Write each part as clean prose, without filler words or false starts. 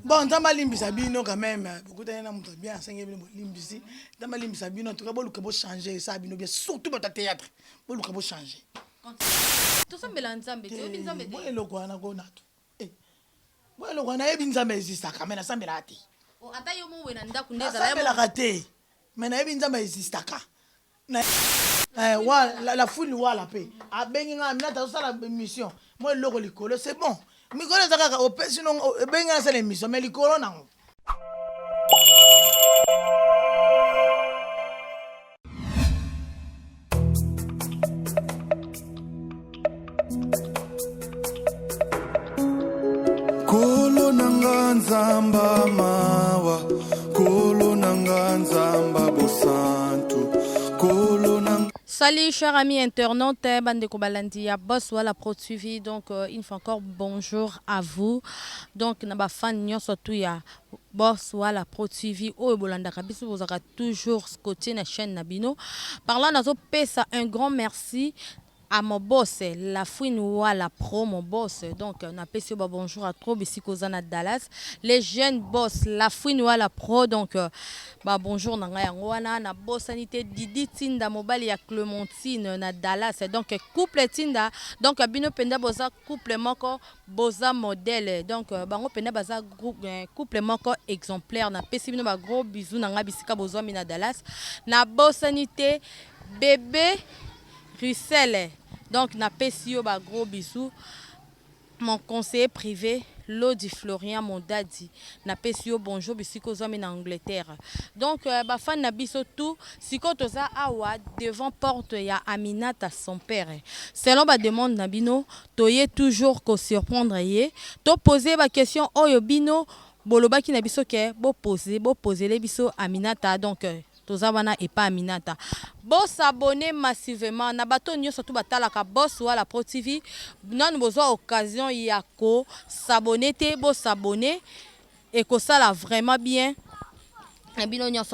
Bon, dans ma limbi sabino quand même, beaucoup de gens ont bien enseigné limbi. Dans ma limbi sabino, en tout cas, bon, le faut changer ça, bien surtout dans le théâtre, bon, le faut changer. Tout ça mélange ça, mais tu veux bien bon, le quoi na go nato. Bon, le quoi na ebinza mais existe quand même, ça me l'a dit. Oh, attends, yo mo wena nda kunde Ça me l'a raté. Mais na ebinza mais existe quand. La foule wala pe. A benga mina ta ça la mission. Moi le logo likolo, c'est bon. Mikolo zaka au sinon benga ça l'émission mais likolo nango. Kolo nanga nzamba mawa, kolo nanga nzamba bosantu, kolo nanga. Salut chers amis internautes, bande de Kobalandia, boss voilà pro suivi donc une fois encore bonjour à vous. Donc na ba fan nyo surtout ya boss voilà pro suivi o bolanda kabisa vous aurez toujours côté na chaîne Nabino. Parlant nazo pesa un grand merci à mon boss, la fouine ou à la pro, mon boss. Donc, on a passé bonjour à trop ici Kozana Dallas. Les jeunes boss, la fouine ou à la pro. Donc, bonjour, na boss sanité Didi Tinda, mobile ya Clémentine, na Dallas. Donc, couple Tinda. Donc, Bino Penda Boza, couple moko, Boza modèle. Donc, Bango Penda Baza, couple moko exemplaire. Na passé Bino, gros bisous, na bisika Boza, na Dallas. Na boss sanité, bébé. Russell, donc na PCO ba gros bisous. Mon conseiller privé, Lodi Florian Mondadi, na PCO bonjour bisiko zomi na Angleterre. Donc ba fan na biso tout, siko toza awa devant porte ya Aminata son père. Selon ba demande na bino, toye toujours ko surprendre ye, to poser ba question oyo bino boloba ki na biso ke bo poser les biso Aminata donc Tozabana et pas Aminata. Boss abonné massivement. Nabato nyo surtout batalaka boss ou à la Pro TV. Non besoin occasion yako s'abonner te boss s'abonner et que ça là vraiment bien.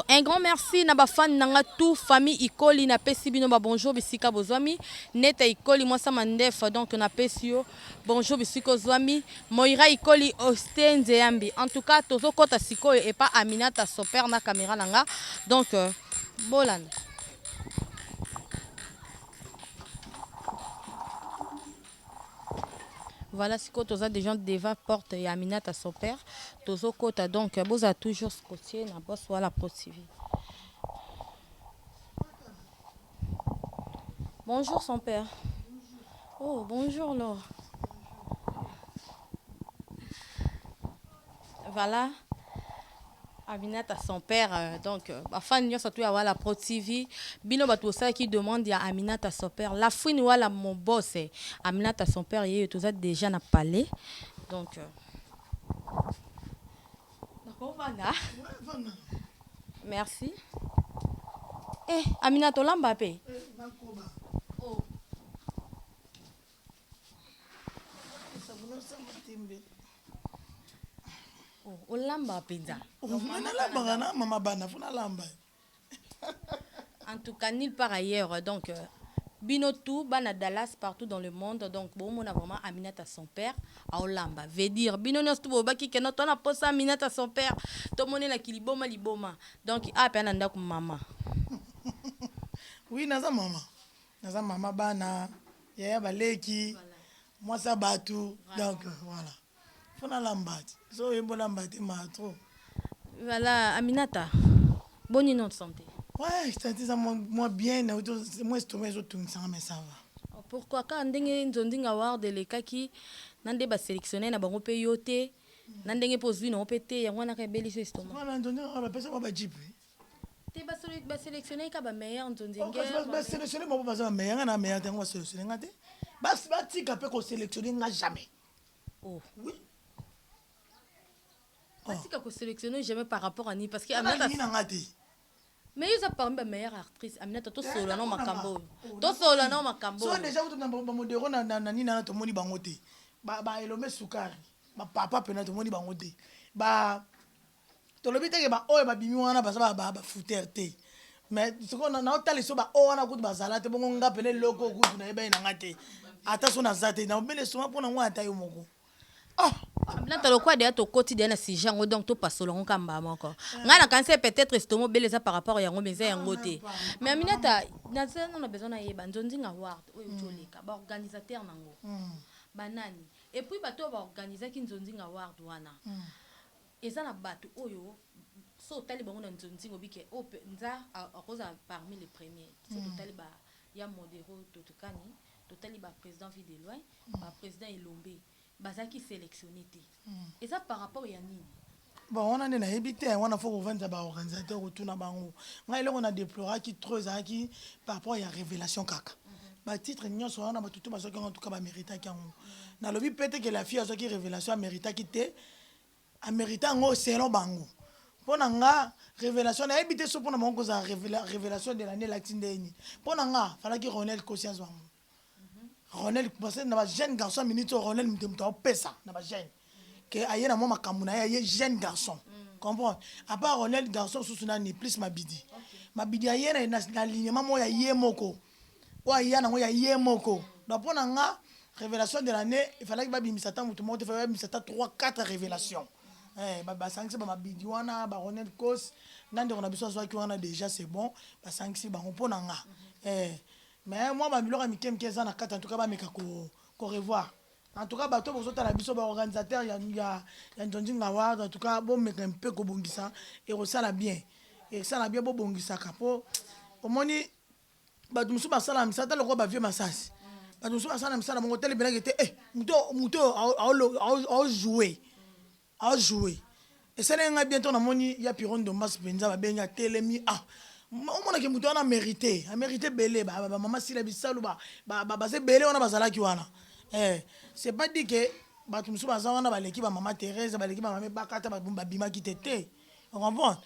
Un grand merci na ba fan nanga tout famille Ikoli na pesi bino ba bonjour bisika bozwami neta Ikoli moi ça mandef donc na pesio bonjour bisiko zwami Moira Ikoli Ostenze Yambi en tout cas tozo kota siko et pas Aminata super na caméra nanga donc bolan. Voilà ce que tu as déjà devant porte et Aminata son père. Tozo kota donc vous a toujours scotché na boss wala Pro TV. Bonjour son père. Oh bonjour Laure. Voilà. Aminata son père donc fan nyo surtout wala Pro TV bino bato ça qui demande ya Aminata son père la fouine wala mon boss Aminata son père yé tout ça déjà na palais donc d'accord voilà merci Aminata lamba pe oh oh lamba pizza Maman bana funa lamba. En tout cas, nulle part ailleurs. Donc, Binotou, Bana Dallas, partout dans le monde. Donc, bon, on a vraiment Aminata son père à Olamba. Veut dire, Binonos tout baki que notre on a posé Aminata son père. Tout le monde est là qui liboma. Donc, ah, penanda comme maman. Oui, naza maman bana, yaya baleki, moi ça batou. Donc, voilà. Funa lambati. So, yembo lambati ma trop. Voilà, Aminata. Bonne nom de santé. Ouais, c'est ça, moi bien, moi estomac tout ça, mais ça va. Pourquoi quand ndenge nzondinga award de lekaki nande ba sélectionner na bango pe yote nandenge pozwi na opete yango na ka beliso estomac. Voilà, ndondinga ba pesa ba jeep. Te ba sélectionner ka ba meilleur nzondinga. Ba sélectionner ba ba meilleur na meilleur tango sélectionner ngate. Ba tika pe ko sélectionner nga jamais. Oh. Oui. Parce que sélectionner jamais par rapport à ni parce que Aminata mais ils ont parmi la meilleure actrice Aminata to solo na makambo to solo na makambo so déjà vous na modero na nina to moni bango te ba elome sukari ba papa pena to moni bango te ba to lobi te ba oyo ba bimi wana ba fouter te mais ce qu'on a otali so ba o wana kutu ba zala te bongo nga pele loko kutu na eba ina ngate ata so na zate na obele so mpo na ngwa ata yo moko oh Aminata lokwa de to quotidien na si jango donc to pasolongo kamba moko. Ngana kanse peut-être estomo beleza par rapport yango meza yango te. Mais Aminata na ça on a besoin na yeba nzonzi nga award oyo toleka ba organisateur nango. Banani. Et puis bato ba organiser ki nzonzi nga award wana. Eza na bato oyo so tali bango na nzonzi ngobike nza akoza parmi les premiers. So tali ba ya modéro totukani, totali ba président Ville de Loin, ba président Elombe. Bazaki sélectionné et ça par rapport à nini bon on a na habité on a faut vendre ba organisateur autour na bango ngai on a déploré qui trop qui par rapport à révélation kaka ba titre nyonso on a ba tutu ba soki en tout cas ba mérita ki ngo na lobi peut-être que la fille a soki révélation a mérita ki te a mérita ngo selon bango pona nga révélation na habité so pona bango za révélation de l'année la tindeni pona nga fala ki Ronel conscience bango Ronel parce que na jeune garçon minute Ronel mtemta pesa na ba jeune que aye na mama kamuna aye jeune garçon comprends à part Ronel garçon susuna ni plus mabidi aye na alignement mo ya ye moko wa ya na mo ya ye moko donc pona nga révélation de l'année il fallait que ba bimisa tant mutu mo te fa bimisa 3-4 révélations ba sangisi ba mabidi wana ba Ronel cause nande on a besoin soit qui wana déjà c'est bon ba sangisi ba pona nga mais moi ma biloko mikem keza na kata en tout cas ba meka ko revoir en tout cas bato bozota la biso ba organisateur ya Nzonzinga Award en tout cas bon meka un peu ko bongisa et resala bien bo bongisa kapo omoni bato musu ba sala misata loko ba vieux masasi bato musu ba sala misala mongo tele benaki te muto a jouer et ça n'est bientôt na moni ya Piron Dombas penza ba benga telemi on a que mutuana mérité belé maman si la bisalu ba c'est belé on a bazala ki wana c'est pas dit que ba tumsu baza wana ba l'équipe maman Thérèse ba l'équipe maman bakata ba bima ki tété on comprend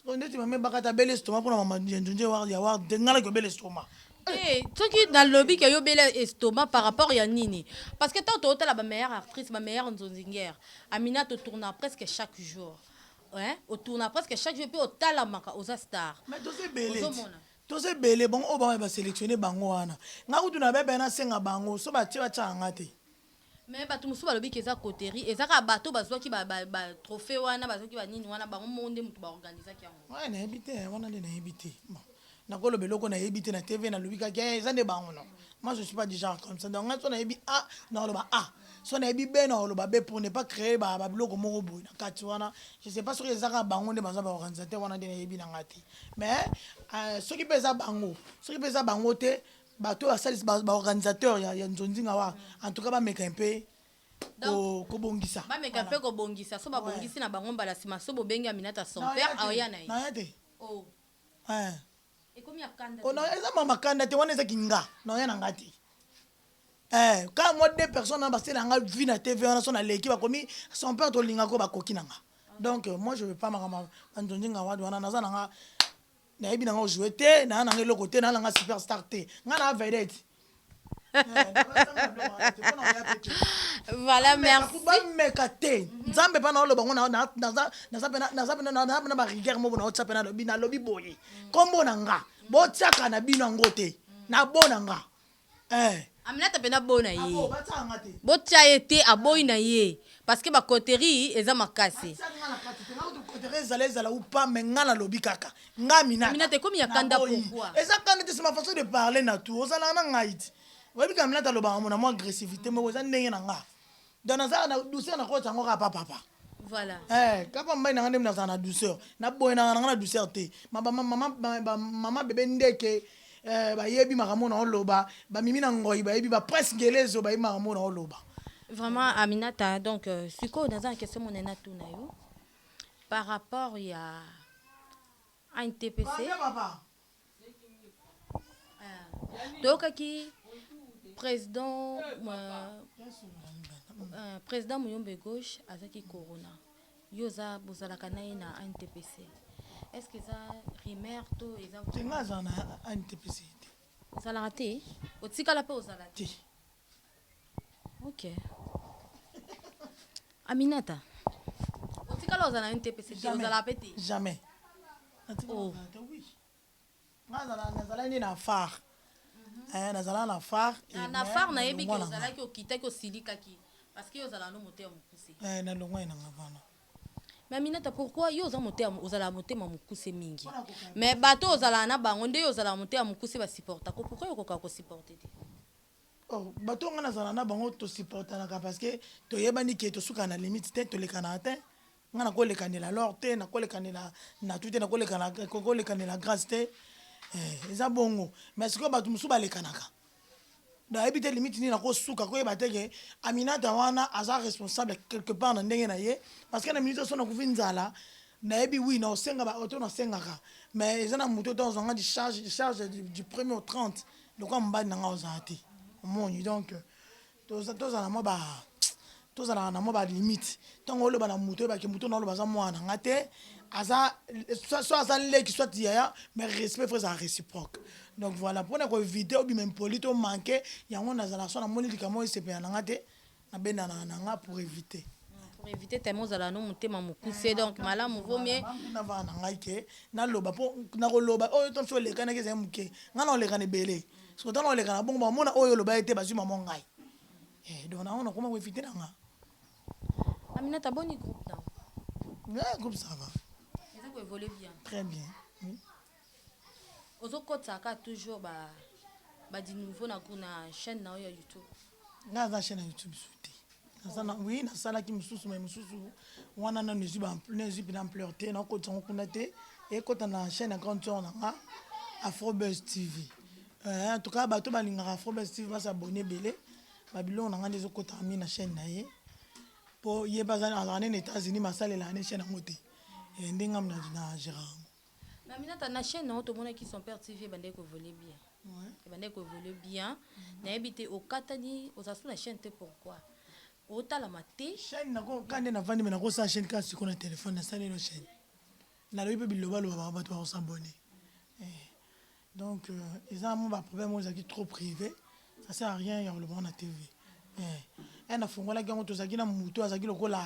on dit maman bakata belé estomac pour maman Nzonzi ya de ngala ko belé estomac ce qui dans le lobby que yo belé estomac par rapport ya nini parce que tant la meilleure actrice ma meilleure Nzonzinguer Amina te tourne presque chaque jour. Ouais, au tournoi presque chaque jour puis au talamaka aux stars. Mais tous ces belés bon on va sélectionner bango wana. Nga utu na bebe na senga bango so ba tiwa changa te. Mais bato musu balobi keza coterie ezaka bato bazwa ki ba trophée wana bazwa ki ba nini wana bango monde mutu ba organiser ki yango. Ouais na habité wana na habité. Bon. Na kolo beloko na habité na TV na lobika ke eza de bango non. Moi je suis pas du genre comme ça. Donc on a habité non le ba son ebi ben na oloba be pour ne pas créer ba biloko moko boy na kati wana je sais pas sur les arabes bango de baza ba organisateur wana de na ebi na ngati mais ce qui pesa bango te bato ya salis ba organisateur ya Nzonzinga wa en tout cas ba meka un peu ko bongisa ba meka un peu ko bongisa so ba bongisi na bango mbala sima so bobengi Aminata son père aoya na ye na yate et comme ya kanda on a eza mama kanda te wana eza kinga na ya na ngati quand moi deux personnes ont passé dans la vie na TV on a son l'équipe a commis son père to linga ko ba kokinanga donc moi je veux pas ma Nzonzinga Award wana naza nanga na yebi nanga jouer te na nanga le côté na nanga superstar te ngana vedette voilà merci ba mekate nzambe pa na lo bango na ba rigueur mo na otsa pe na lobi boyi kombo nanga bo tsaka na bino ngote na bonanga Aminata pena bona ye botia été aboyi na ye parce que ba coterie eza makasi coterie zala ou pas mais ngana lobi kaka ngamina Aminata comme ya kanda pourquoi eza kanda c'est ma façon de parler na tout ozala na ngaiti webi ka Aminata loba mo na mo agressivité mo eza ndenge na nga dans na douceur na ko tsango ka papa voilà kapa mbai na ngane na na douceur na boy na douceur te maman bébé ndeke ba yebi makamona oloba ba mimi na ngoi ba yebi ba presque ngelezo ba yima makamona oloba vraiment Aminata donc siko dans une question monena tout na yo par rapport ya à un TPC donc président président Muyombe gauche azaki corona yoza bozalaka na na NTPC est-ce que ça rumeur to eza tinga za na NTPC ça raté otikala pe ozalati OK Aminata otikala ozala NTPC ozala pete jamais oui nazala ni na phare nazala na phare na phare na yebi ke ozala ki okita ki osilika ki parce que ozala no motema mokuse na longwa ina ngavana. mais Aminata pourquoi yo oza motema ozala motema mokuse mingi mais bato ozala na bango nde ozala motema mokuse ba supporta ko pourquoi yokoka ko supporter te Oh bato ngana zala na bango to supportanaka parce que toyebani ke tosuka na limite te tolekana te ngana kolekanela lor te na kolekanela na tout te na kolekanela grâce te eza bongo mais sikoyo bato mosusu balekanaka nayebi te limite nini nakosuka koyeba te ke Aminata wana aza responsable quelque part na ndenge na ye parce que na minute oso nakufi nzala nayebi wi na osenga baoto nasengaka mais eza na moto to ozwanga charge du 1er au 30 lokwa mobali nanga ozala te omoni donc tozala na mwa balimite ntango oloba na moto oyebake moto na oloba aza mwana nga te soit aza leki soit yaya mais respect faut ezala réciproque donc voilà mpona koevite obima impoli to manke yango nazala so namoni likambo esepela na nga te nabendana na nga pour éviter tellement ozala no motema mokuse donc malamu vaut mieux navaa na ngai ke naloba mpo nakoloba oyo to mso olekanaki ezali moke ngai na olekana ebele soki tana olekana bongo bamona oyo oloba ete bazwi mamo ngai donc nango nakoma koevite na nga Aminata boni groupe na groupe ça va eza ko évoluer bien très bien ozokotaka toujours ba di nouveau na chaîne na yo YouTube nga aza chaîne ya YouTube so te oui nasalaki mosusu mai mosusu wana nano ezwi mpena ampleur te nakokotisa ngo kuna te ekota na chaîne ya grande sœur na nga Afrobuzz TV en tout cas bato balingaka Afrobuzz TV basabone ebele babiloko na nga nde ezokotaka mingi na chaîne na ye mpo ye azala nene États-Unis masalela ane chaîne yango te ndenge na gérant yango mais Aminata na chaîne na otomonaki son père TV bandeki koévolue bien bandeki koévolue bien nayebi te okatani ozasu na chaîne te pourquoi otalama te chaîne nako kande navandi me nakosala chaîne kaka siko na telefone nasali eno chaîne nalobi mpe bilobaloba bato bakosabone donc eza mo baproblème oyo ezalaki trop privé ça sert à rien ya koloba na tv nafungolaki yango tozalaki na motu azalaki lokola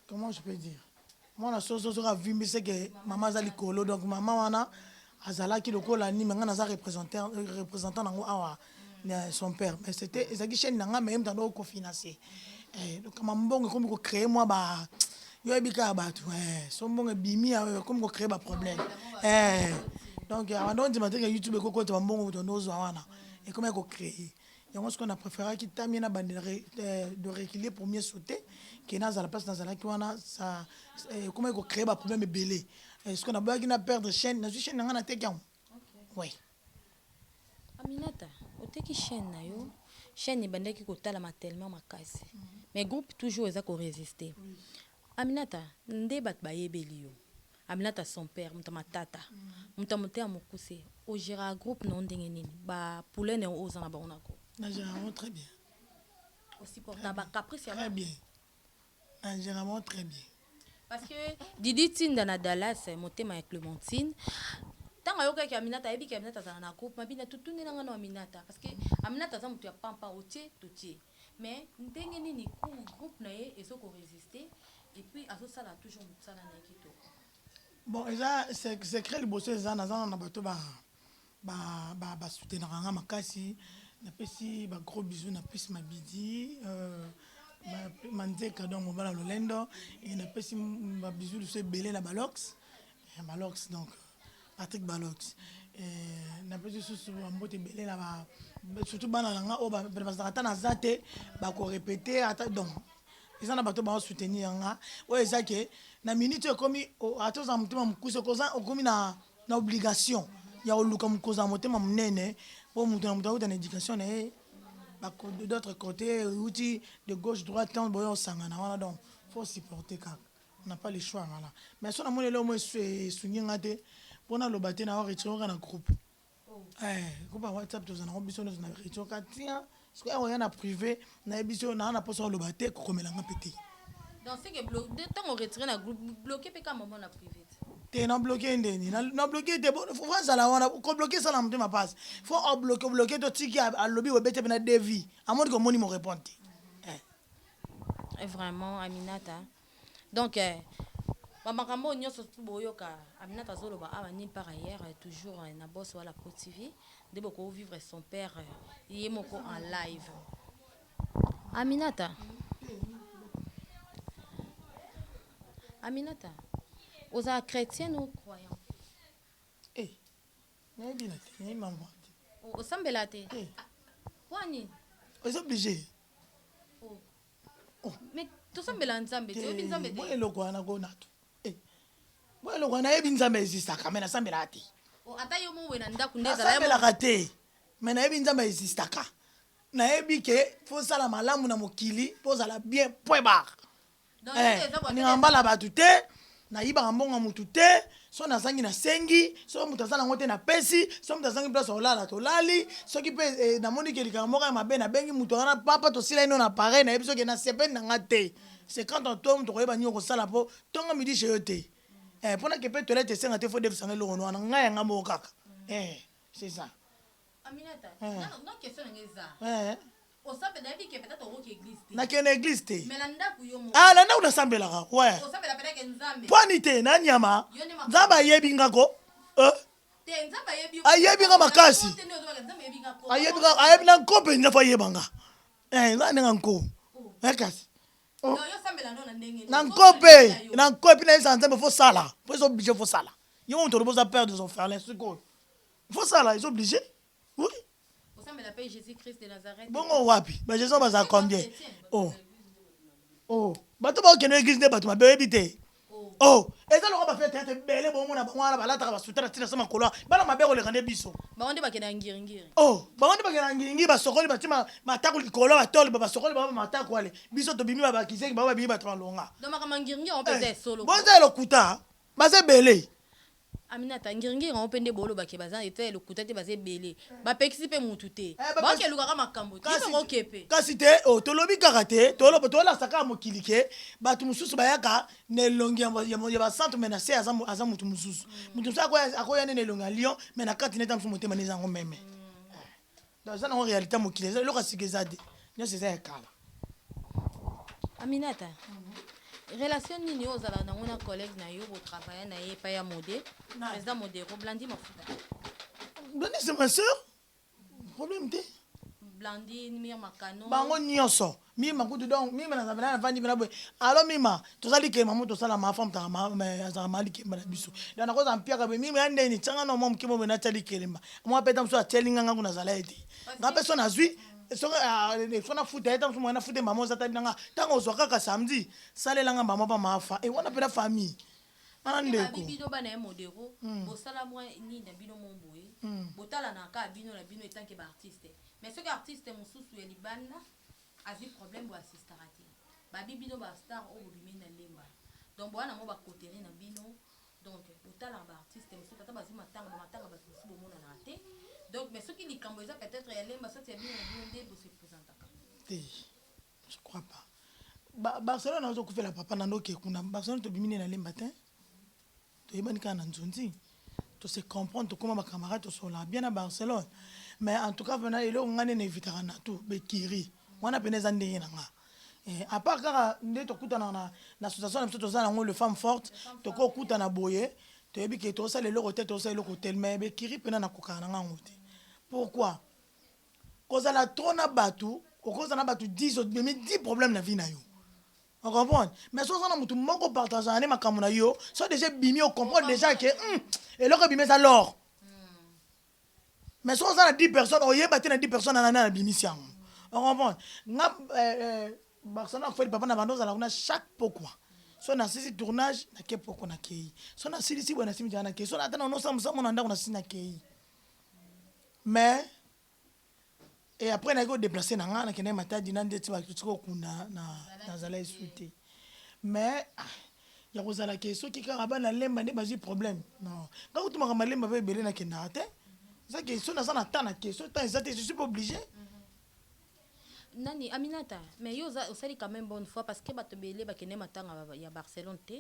comment je peux dire mwana soki avimbisi ke mama aza likolo donc mama wana azalaki lokola nime nga naza représentant nango awa son père mais c'était ezalaki chaîne na nga meyemta ndo kofinancer donc mambongo ekomi kocréer mwa ba yoyebi kaka bato so mbongo ebimi ekomi kocréer baproblème donc abanda ondima teke youtube ekokota bambongo tondo ozwa wana ekomi ekocréer yango soki na préféraki tamie na bande de réquilier pour mieux sauter ke nazala place nazalaki wana ekomi ekocréer baproblème ebele soki naboyaki na perdre chaîne nazwi chaîne na nga nateki yango oui Aminata oteki chaîne na yo chaîne ebandaki kotalama tellement makasi mais groupe toujours eza korésister Aminata nde bato bayebeli yo Aminata son père muta matata muta motema mokuse ogéra groupe na ndenge nini bapoulaine oza na bango nako nagéra très bien osupporta bacaprice très bien nagéra très bien parce que Didi Tinda na Dallas motema ya Clémentine tanga yokaki Aminata ayebiki Aminata azala na groupe mabina tutuni nanga na Aminata parce que Aminata aza moto ya pampa otie totie mais ndenge nini groupe na ye ezokorésister et puis azosala toujours mosala na ye kitoko bon eza secret liboso eza naza na bato basoutenaka nga makasi napesi bagros bisou napesi mabidi manzeka donc mobala lolendo napesi babisou liso ebele na balox donc Patrick Balox napesi susu bambote ebele na surtout bana na nga oyo bazalaka ata naza te bakorepete ata donc eza na bato baosoutenir yanga oyo eza ke na minute ekomi ata ozala motema mokuse okomi na obligation ya koluka kozala motema monene mpo moto na moto akuta na éducation na ye d'autre côté euti de gauche droite ntango boyo osangana wana donc faut supporter kaka on n'a pas le choix voilà mais so namoni eloko mo esungi nga te mpona aloba te na oretire oka na groupe groupe ya whatsapp tozanango biso nyonso na retire oka tia soki akoya na privé nayebi biso naa na poso aloba te kokomelanga mpe te donc c'est que ntango retiré na groupe bloqué mpe ka moment na privé te na bloqué ndeni na bloqué te fo azala wana kobloqué esala motema mpasi fo obloqué totiki alobi obete mpe na devi amoni komoni mo répondre te vraiment Aminata donc bamakambo nyonso boyoka Aminata azoloba awa nil par ailleurs toujours na boss wala Pro TV nde boko vivre son père ye moko en live Aminata. Aminata. Aux chrétiens ou croyants? Eh, nayebi na te, nayebi maman. Au sambelate. Eh, Wani. vous êtes obligé. Oh. Mais tout sambela nzambe, tu obi nzambe Boye te. loko wana ko nato. Eh. Boye loko nayebi nzambe existaka, mais nasambela te. Oh, ata yo mo wena ndaku ndeza la Nasambelaka te, mais nayebi nzambe existaka. Nayebi ke faut sala malamu na mokili, faut sala bien point barre. Donc ningambala batu te nayibaka mbongo mutu te so nazangi nasengi so mutu aza nango te napesi so mutu azangi place olala tolali soki mpe namoni ke likambo moko ya mabe nabengi mutu wana papa tosila ino na pareil nayebi soki nasepeli nanga te c'est quand on tombe tokoyeba nini okosala mpo ntongo midi che yo te mpona ke mpe toilette esenga te fo defisanga eloko no wana ngai yanga moko kaka c'est ça. Aminata, non question ngeza. Au sabe d'avis que peut-être au église. nakende église te Mais landa ku yo mo. la ndako nasambelaka ouais Au sabe la peut-être nzambe. pwani te na nyama nzambe ayebi ngako Te nzambe yebi. ayebi nga makasi Nzambe yebi nga ko. ayebi na nko mpenza fo ayebanga eza ndenga nko kasi Non yo sambe la ndona ndenge. na nko mpe na nko epi na yesa nzambe fo sala fo eza obligé fo sala yo moto oloboza père de son frère l'insikoyo fo sala eza obligé oui Au sabe la paix Jésus-Christ de Nazareth. bongo wapi bajesu baza combien bato baokende église nde bato mabe oyebi te eza loko bafete ete ebele bomona bango wana balataka basutana ntina so makolo bana mabe koleka nde biso Bango nde bakena ngiri. bango nde bakena ngilingi basokoli batima matako likolo batoli basokoli baba matako wale biso tobimi babakiseki baba babimi bato balonga Donc makama ngiri on peut être solo. bonza elokuta baza ebele Aminata ngiri on peut nde bolo bake baza ete lokuta te baza ebele. Ba pekisi pe mutu te. Ba ke lukaka makambo. Ti ko kepe. kasi te tolobi kaka te tolasaka mokili ke bato mosusu bayaka na elongi ya bacentre me na se aza motu mosusu motu mosusu akoya nde na elongi ya lion me na kati neta mosusu motema nde ezango meme donc eza nango réalité mokili eza eloko asika eza te nyonso eza ya kala. Aminata. Relation nini ozala nango na collègue na yo travailler na ye pa ya mode président modero Blandi mafuta Blandi c'est ma soeur problème te Blandi mia makano bango nyonso mima kutu donc mima na zabana na vandi bina boy alors mima tozali ke mamu tosala ma femme ta ma azala mali ke bana biso donc na koza mpia ka be mima ande ni tsanga no mom kimo bena tali kelemba mo peta mso atelinga ngana kuna zala ete ngape so na zwi sona futa eta mso na futa mamu zata binanga tango zwa ka samedi salelanga mamu ba mafa e wana pena famille ande ko bino bana ya modero bosala mwa ni na bino momboye botala na ka bino na bino etanke ba artiste mais ce que artiste mosusu ya libanda azi problème bo assistarati ba bibino ba star o bimi na lemba donc bwana mo ba koteri na bino donc botala ba artiste mosusu tata bazi matanga ba mosusu bo mona na te donc mais ce qui likambo eza peut-être ya lemba ça c'est bien na bino de se présenter je crois pas Barcelone azo kufela papa na ndoke kuna Barcelone to bimine na lemba te to yebani kana nzonzi to se comprendre to koma ba camarades to sola bien à Barcelone mais en tout cas venant elo ngane na evitaka na tout bekiri wana peneza ndenge na nga à part kaka nde to kutana na association na biso tozala nango le femme forte to ko kutana boye to yebi ke to sala eloko te to sala eloko tel mais bekiri pena na kokana na ngango te pourquoi kozala trop na batu okozala na batu 10 mais 10 problèmes na vie na yo. On comprend. Mais si on a tout le monde partage à ma caméra yo, soit déjà bimi on comprend déjà que et là que bimi ça l'or. Mais si on a 10 personnes, on y est battu 10 personnes à la bimi siang. On comprend. Nga Barcelone fait papa na bando on a chaque pourquoi. So na sisi tournage na ke pourquoi na kei. So na sisi si bona simi na kei. So na tana on on anda on a sisi na kei. Mais et après na go déplacer na ngana kene matadi na ndeti ba kitiko kuna na zala esute mais ya kozala ke soki kaka bana lemba nde bazi problème non quand tu m'as malemba ba belé na kena te ça que so na sana tana ke so ta je suis pas obligé Nani Aminata mais yo osali quand même bonne fois parce que bato belé ba kene matanga ya Barcelone te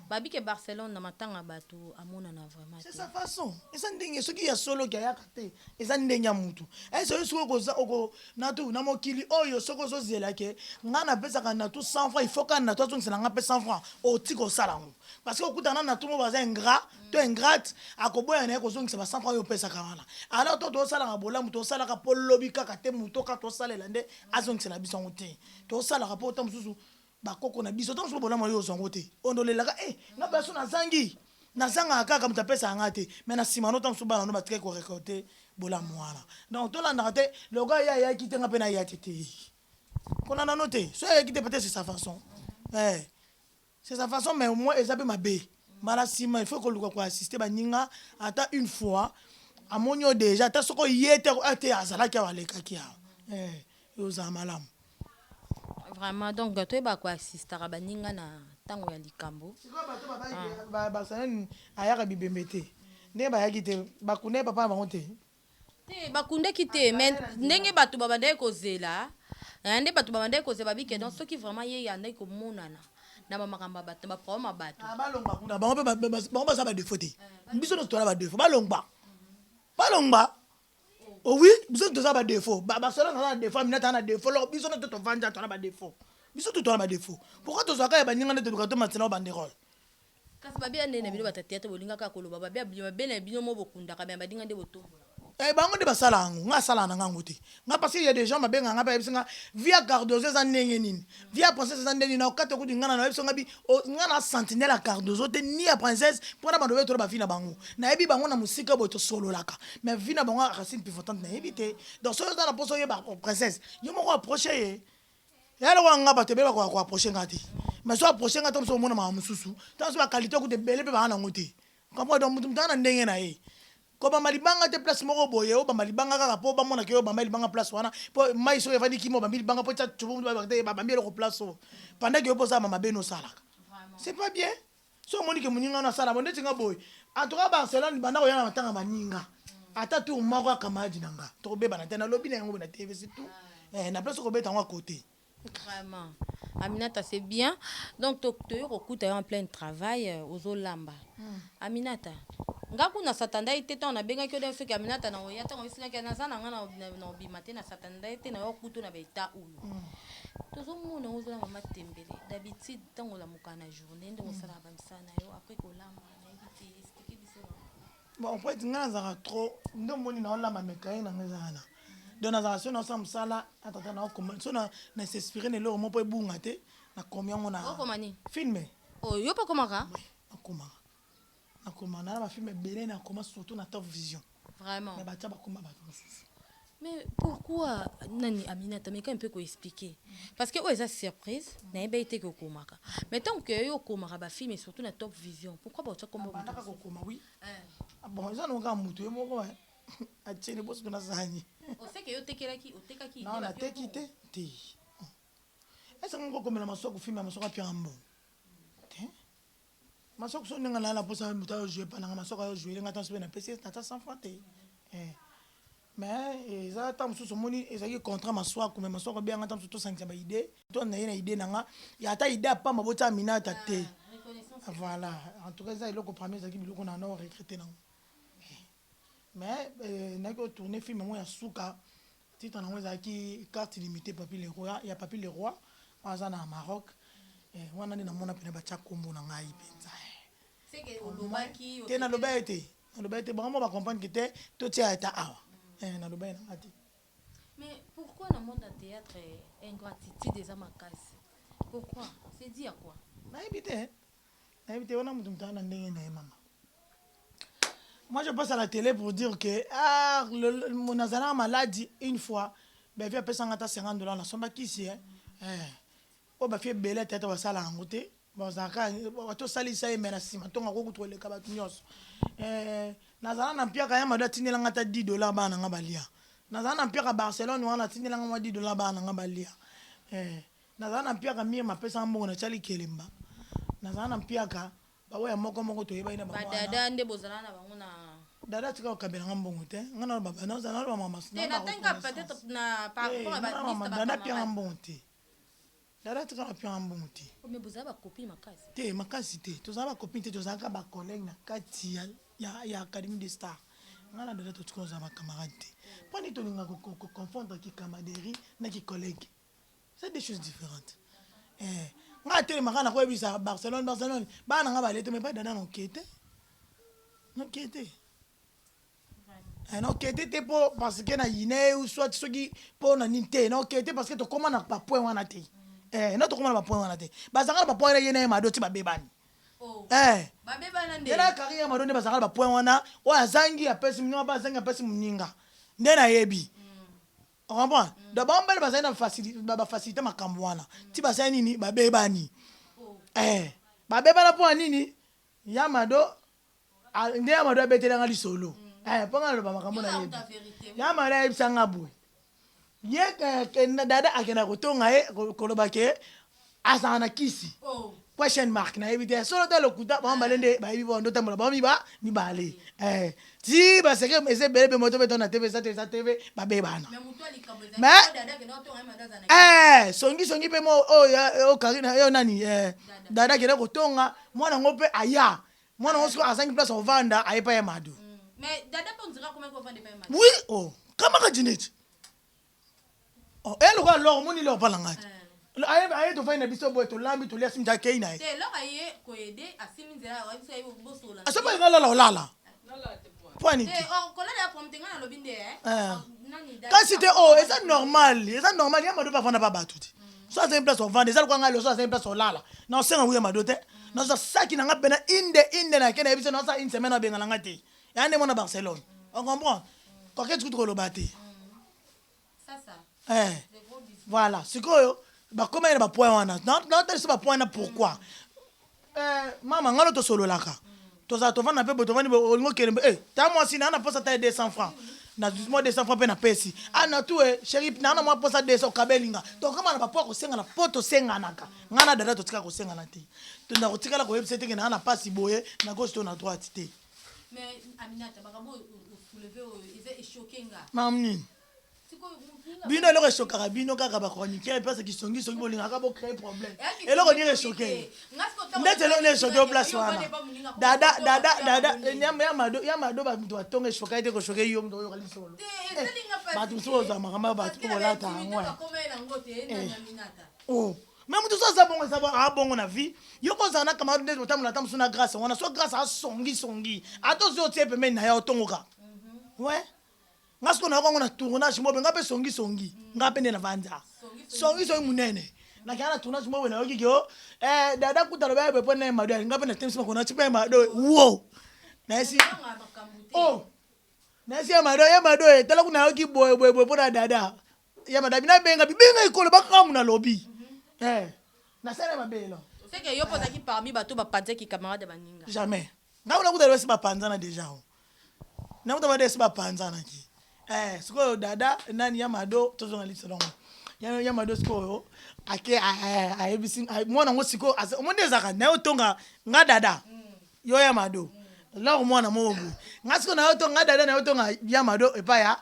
babi ke Barcelone na matanga bato amona na vraiment c'est sa façon et ça ndenge soki ya solo ki ya kate et ça ndenge mutu et so so ko na tu na mokili oyo soko so zela ke ngana pesa kana tu 100 francs il faut kana na to so ngana pe 100 francs o tiko salango parce que okutana na tout mo baza ingrat to ingrate akoboya na kozongisa ba 100 francs yo pesa kamala alors to sala ka bolamu to sala ka polobi kaka te muto ka to sala lande azongisa na biso ngote to sala ka po to mususu ba koko na biso to mususu bolamu yo zongote ondolelaka na baso na zangi na zanga kaka mutapesa ngate mais na simano to mususu bana no batike ko récolter bolamu wana donc to landa te le gars ya kitenga pe na ya tete kona na noter so ya kite peut-être c'est sa façon c'est sa façon mais moi ezabe mabe Malasima, il faut que l'on assiste à Ninga, à une fois, à mon yo déjà, t'as ce qu'on y était à Zalaka ou à l'Ekakia. Malam. Vraiment, donc, tu es quoi assister à Baninga na tango ya likambo. C'est quoi, Barcelone, Ayaka Bibemete. Ne Bayagite, Bakune, papa, Bamonte. Bakunde kite, mais n'enge batu babande kozela. Ande batu babande kozela bike, donc ceux qui vraiment y yande ko monana. Na mamakamba bato ba problème bato balongba kuna bango ba ba défaut te biso no tola ba défaut balongba oh oui biso to za ba défaut ba solo na défaut minata na défaut lo biso no to vanja tola ba défaut biso to tola ba défaut pourquoi to zaka ya baninga ne to ka to matsela ba nderol kasi babia ndene bino batatiate bolinga ka koloba babia bene bino mo bokunda ka ba dinga nde botombo bango de basala ngo nga sala na ngango te nga parce qu'il y a des gens mabenga nga ba bisinga via Cardozo za ndenge nini via princesse za ndenge na okate ko dingana na bisinga bi nga na sentinelle à Cardozo te ni a princesse pour na bandobe to ba fina bango na yebi bango na musika bo to solo laka mais vina bango racine pivotante na yebi te donc so za na poso ye ba princesse yo mo ko approcher ye yalo nga ba te be ba ko approcher ngati mais so approcher ngati so mona ma mususu tant so ba qualité ko te bele be ba na ngote comme donc mutum tana ndenge na ye ko ba malibanga te place moko boye o ba malibanga kaka po ba mona ke o ba malibanga place wana po mai so evandi kimo ba malibanga po cha chubu ba ba mbele ko place o pendant que oposa mama beno salaka c'est pas bien so moni ke muninga na sala bonde tinga boye en tout cas Barcelone banda ko yana matanga maninga ata tu mako kamadi nanga to beba na tena lobi na yango na TV c'est tout na place ko beta ngwa côté vraiment Aminata c'est bien donc docteur okuta en plein travail aux Olamba Aminata ngaku na satanda ite to na benga kyo de Aminata na oyata ngo isina kana sana ngana na bimate na satanda ite na okutu na beta ulu tozo mona ozo na mama tembele d'habitude tango la mukana journée ndo sala ba msana yo après ko lamba na ibiti expliquer biso bon en fait ngana za trop ndo moni na olamba mekaye na ngazana donc na za so na samsala atata na ko so na s'inspirer ne lo mo po bunga te na combien on a filmé oh yo pas comment ka nakoma na ba film belé na koma surtout na Top Vision vraiment mais batia ba koma ba mais pourquoi nani Aminata mais quand un peu ko expliquer parce que ça surprise na eba été ko komaka mais tant que yo komaka ba film et surtout na Top Vision pourquoi ba tia komba ba naka ko koma oui bon ça no ka mutu e moko a tiene boss na sani o sait que yo tekelaki o tekaki non la tekite te est-ce qu'on komela masoko film masoko pia mbo masoko so ninga la posa muta jouer pendant masoko yo jouer ngata so na PC na ta 100 francs te mais ça tam so moni ezaki contrat masoko comme masoko bien ngata so to sangisa ba idée to na ina idée nanga ya ta idée pa mabota Aminata te voilà en tout cas ça il ko premier ezaki biloko na no recruter nango mais na ko tourner film mo ya suka titre nango ezaki carte limitée Papi le roi ya Papi le roi à na Maroc wana ni namona pena ba chakombo na ngai penza c'est que olobaki te na lobete vraiment ba comprendre que te to tia ta awa na lobete na ati mais pourquoi dans le monde du théâtre ingratitude des amakasi pourquoi c'est dit à quoi na éviter wana mutum tana ndenge na mama moi je passe à la télé pour dire que mon azana maladie une fois ben vient payer 50 $, na somba kisi o ba fie bele tete wa sala ngote ba zaka to sali sai mena sima to ngako kutwele ka ba nyos nazana na mpia ka ya mada tinela ngata $10 bana ngabalia nazana na mpia ka Barcelone wana tinela ngwa $10 bana ngabalia nazana na mpia ka mie mapesa mbongo na chali kelemba nazana na mpia ka ba wa moko to yeba ina ba dada nde bozana na bango na dada tika okabela ngambongo te ngana baba nazana na mama te na tenga peut-être na par rapport à ba liste dada pia ngambongo te dada tika pia ngambongo te mais vous avez ba copie makasi te makasi te tozala ba copine te tozala ba collègue na kati ya Académie des Stars ngana dada to tika za ba camarade te pani to linga ko confondre ki camaraderie na ki collègue c'est des choses différentes nga tele makana ko ebisa Barcelone bana nga balete mais pas dada no kete nokete nokete te mpo parce que na yine ou soit soki mpo na nini te nokete parce que tokóma na bapoint wana te no tokóma na bapoint wana te bazanga na bapoint wana ye na ye mado ti babebani ye na kari ye mado nde bazanga na bapoint wana oyo azangi apesi moninga mpe azangi apesi moninga nde nayebi comprendre donc bango mbele bazali na bafacilité makambo wana ti bazali nini babebani babebana mpo ya nini ya mado nde ya mado abetelanga lisolo mpo nga naloba makambo na yebi ya mado ayebisanga boye ye dada akenda kotonga ye koloba ke azala na kisi question mark nayebi te solo te lokuta bango bale nde bayebi bo ndo tambola bango mibale ti baseke eza ebele mpe moto beto na tv eza tv babebana songisongi mpe oyo nani dada akenda kotonga mwana ngo mpe aya mwana ngo siko azangi place ovanda ayepa ye mado oui kamaka jineti eloko alor moni lor palangati aye tofai na biso boye tolambi tolia simja kei na ye asoba yenga lala olala poani te kasi te eza normal ya mado bavanda ba bato te so azangi place ovanda eza lokwanga lo so azangi place olala na osenga wuya mado te naza saki nanga pena inde na ke na yebiso naosa une semaine abenga nanga te ya nde mona Barcelone on comprend koketi kutu koloba te voilà sikoyo bakoma na bapoint wana naotalisa bapoint wana pourquoi mama ngalo tosololaka tozala tovanda mpe boye tovandi olingo okende ta mwasi naa na posa ta ye 200 francs na mwa 200 francs mpe na pesi na tu sheri naa na mwa posa 200 okabelinga tokoma na bapoint kosengana mpo tosenganaka ngai na dada totika kosengana te tonda kotikala koyebisa teke naa na pasi boye na gauche to na droite te mamnini bino eloko eshokaka bino kaka bachroniqueur place kisongisongi bolingaka bocrée problème eloko nini eshoke ndeti eloko nini eshoke oplace wana ya mado bato batonga eshoka ete koshoke yo mto oyoka lisolo bato mosuku ozwa makambo bato po bolata yango me moto so aza bongo eza abongo na vie yo kozala na kamado ndeti otambola ata mosu na grâce wana so grâce asongisongi ata ozi otie pembeni na ye otongoka we nga siko na kwango na tournage mobe nga pe songisongi nga pe nde na vanza songisongi munene na kana na tournage mobe na yoki kyo dada kuta loba ye pepo na mado nga pe na temsi makona chipe mado wo na esi na esi ya mado tala kuna yoki boy pona dada ya mado bina benga ikolo bakamu na lobby na sala mabelo c'est que yo posaki parmi bato bapanze ki camarade baninga jamais nga kuna kuta loba si bapanza na déjà na kuta ba si bapanza na ki sikoyo dada nani ya mado tozonga lisolongo ya mado sikoyo ake ayebisi mwana ngo sikoyo omonde ezaka na yo tonga nga dada yo ya mado lor mwana mobu nga sikoyo na yo tonga dada na yo tonga ya mado epa ya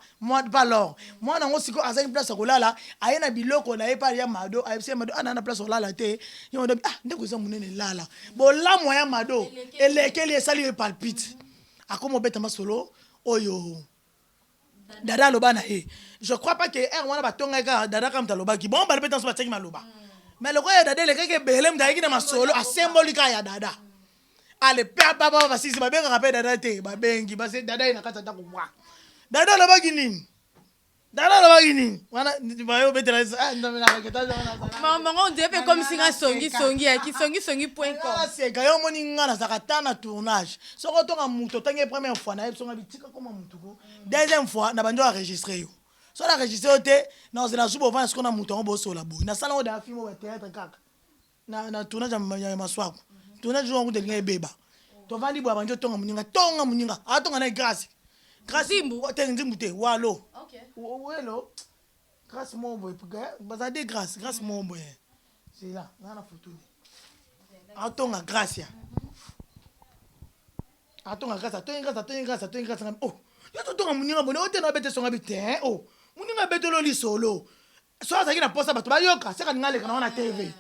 pa lor mwana ngo sikoyo azangi place kolala aye na biloko na ye pa ya mado ayebisi ya mado ana na place olala te ya mado ndeko eza munene lala bolamwa ya mado elekeli esali yo palpite akoma obeta masolo oyo dada aloba na ye je crois pas que wana batonga ka dada ka mtalobaki bon bale petanso bateki maloba mais loko ya dada lekeke ebele mtu ayeki na masolo asembolika ya dada ale pe baba basisi babengaka mpe dada te babengi base dada ye na kati ata komwa dada alobaki nini wana bayo betela maman on dirait comme si nga songi point com seka yo moni nga nazaka ta na tournage soko tonga muto tange première fois na yebisonga bitika koma mutuko deuxième fois na bando enregistrer yo so na enregistrer te na ozela subo vana siko na muto ngo bosola boy na sala ngo da film wa théâtre kaka na tournage ya maswako tournage ngo ndelinga ebeba to vandi bwa banjo tonga muninga atonga na grâce Krasimbu, Tenzimbu te, walo. Ok. Welo. Grâce mon boy, baza de grâce mon boy. C'est là, dans la photo. Atonga grâce ya. Atonga grâce. Oh, yo tonga muninga bono, o te na bete songa bite, oh. Muninga bete lo li solo. So azaki na posa bato ba yoka, seka ngale kana na TV.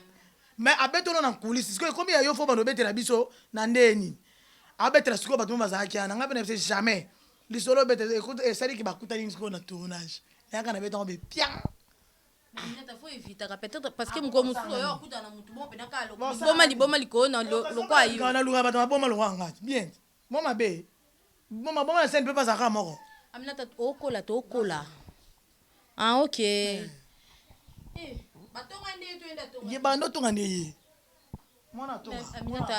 Mais abeto no na coulisse, parce que combien yo fo bano bete na biso na ndeni. Abete la siko bato bazaki ana ngabe na jamais. Lisolo bete écoute ça dit que bakuta ni siko na tournage. Ya kana bete on be pia. Nata faut éviter peut-être parce que mko musulo yo akuta na mutu bon penaka lo. Boma liko na lo kwa yo. Kana luka bato boma lo ngati. Bien. Mama be. bon ma bonne scène peut pas ça moko Aminata okola to okola. Ah OK. ye bando to ngane mona to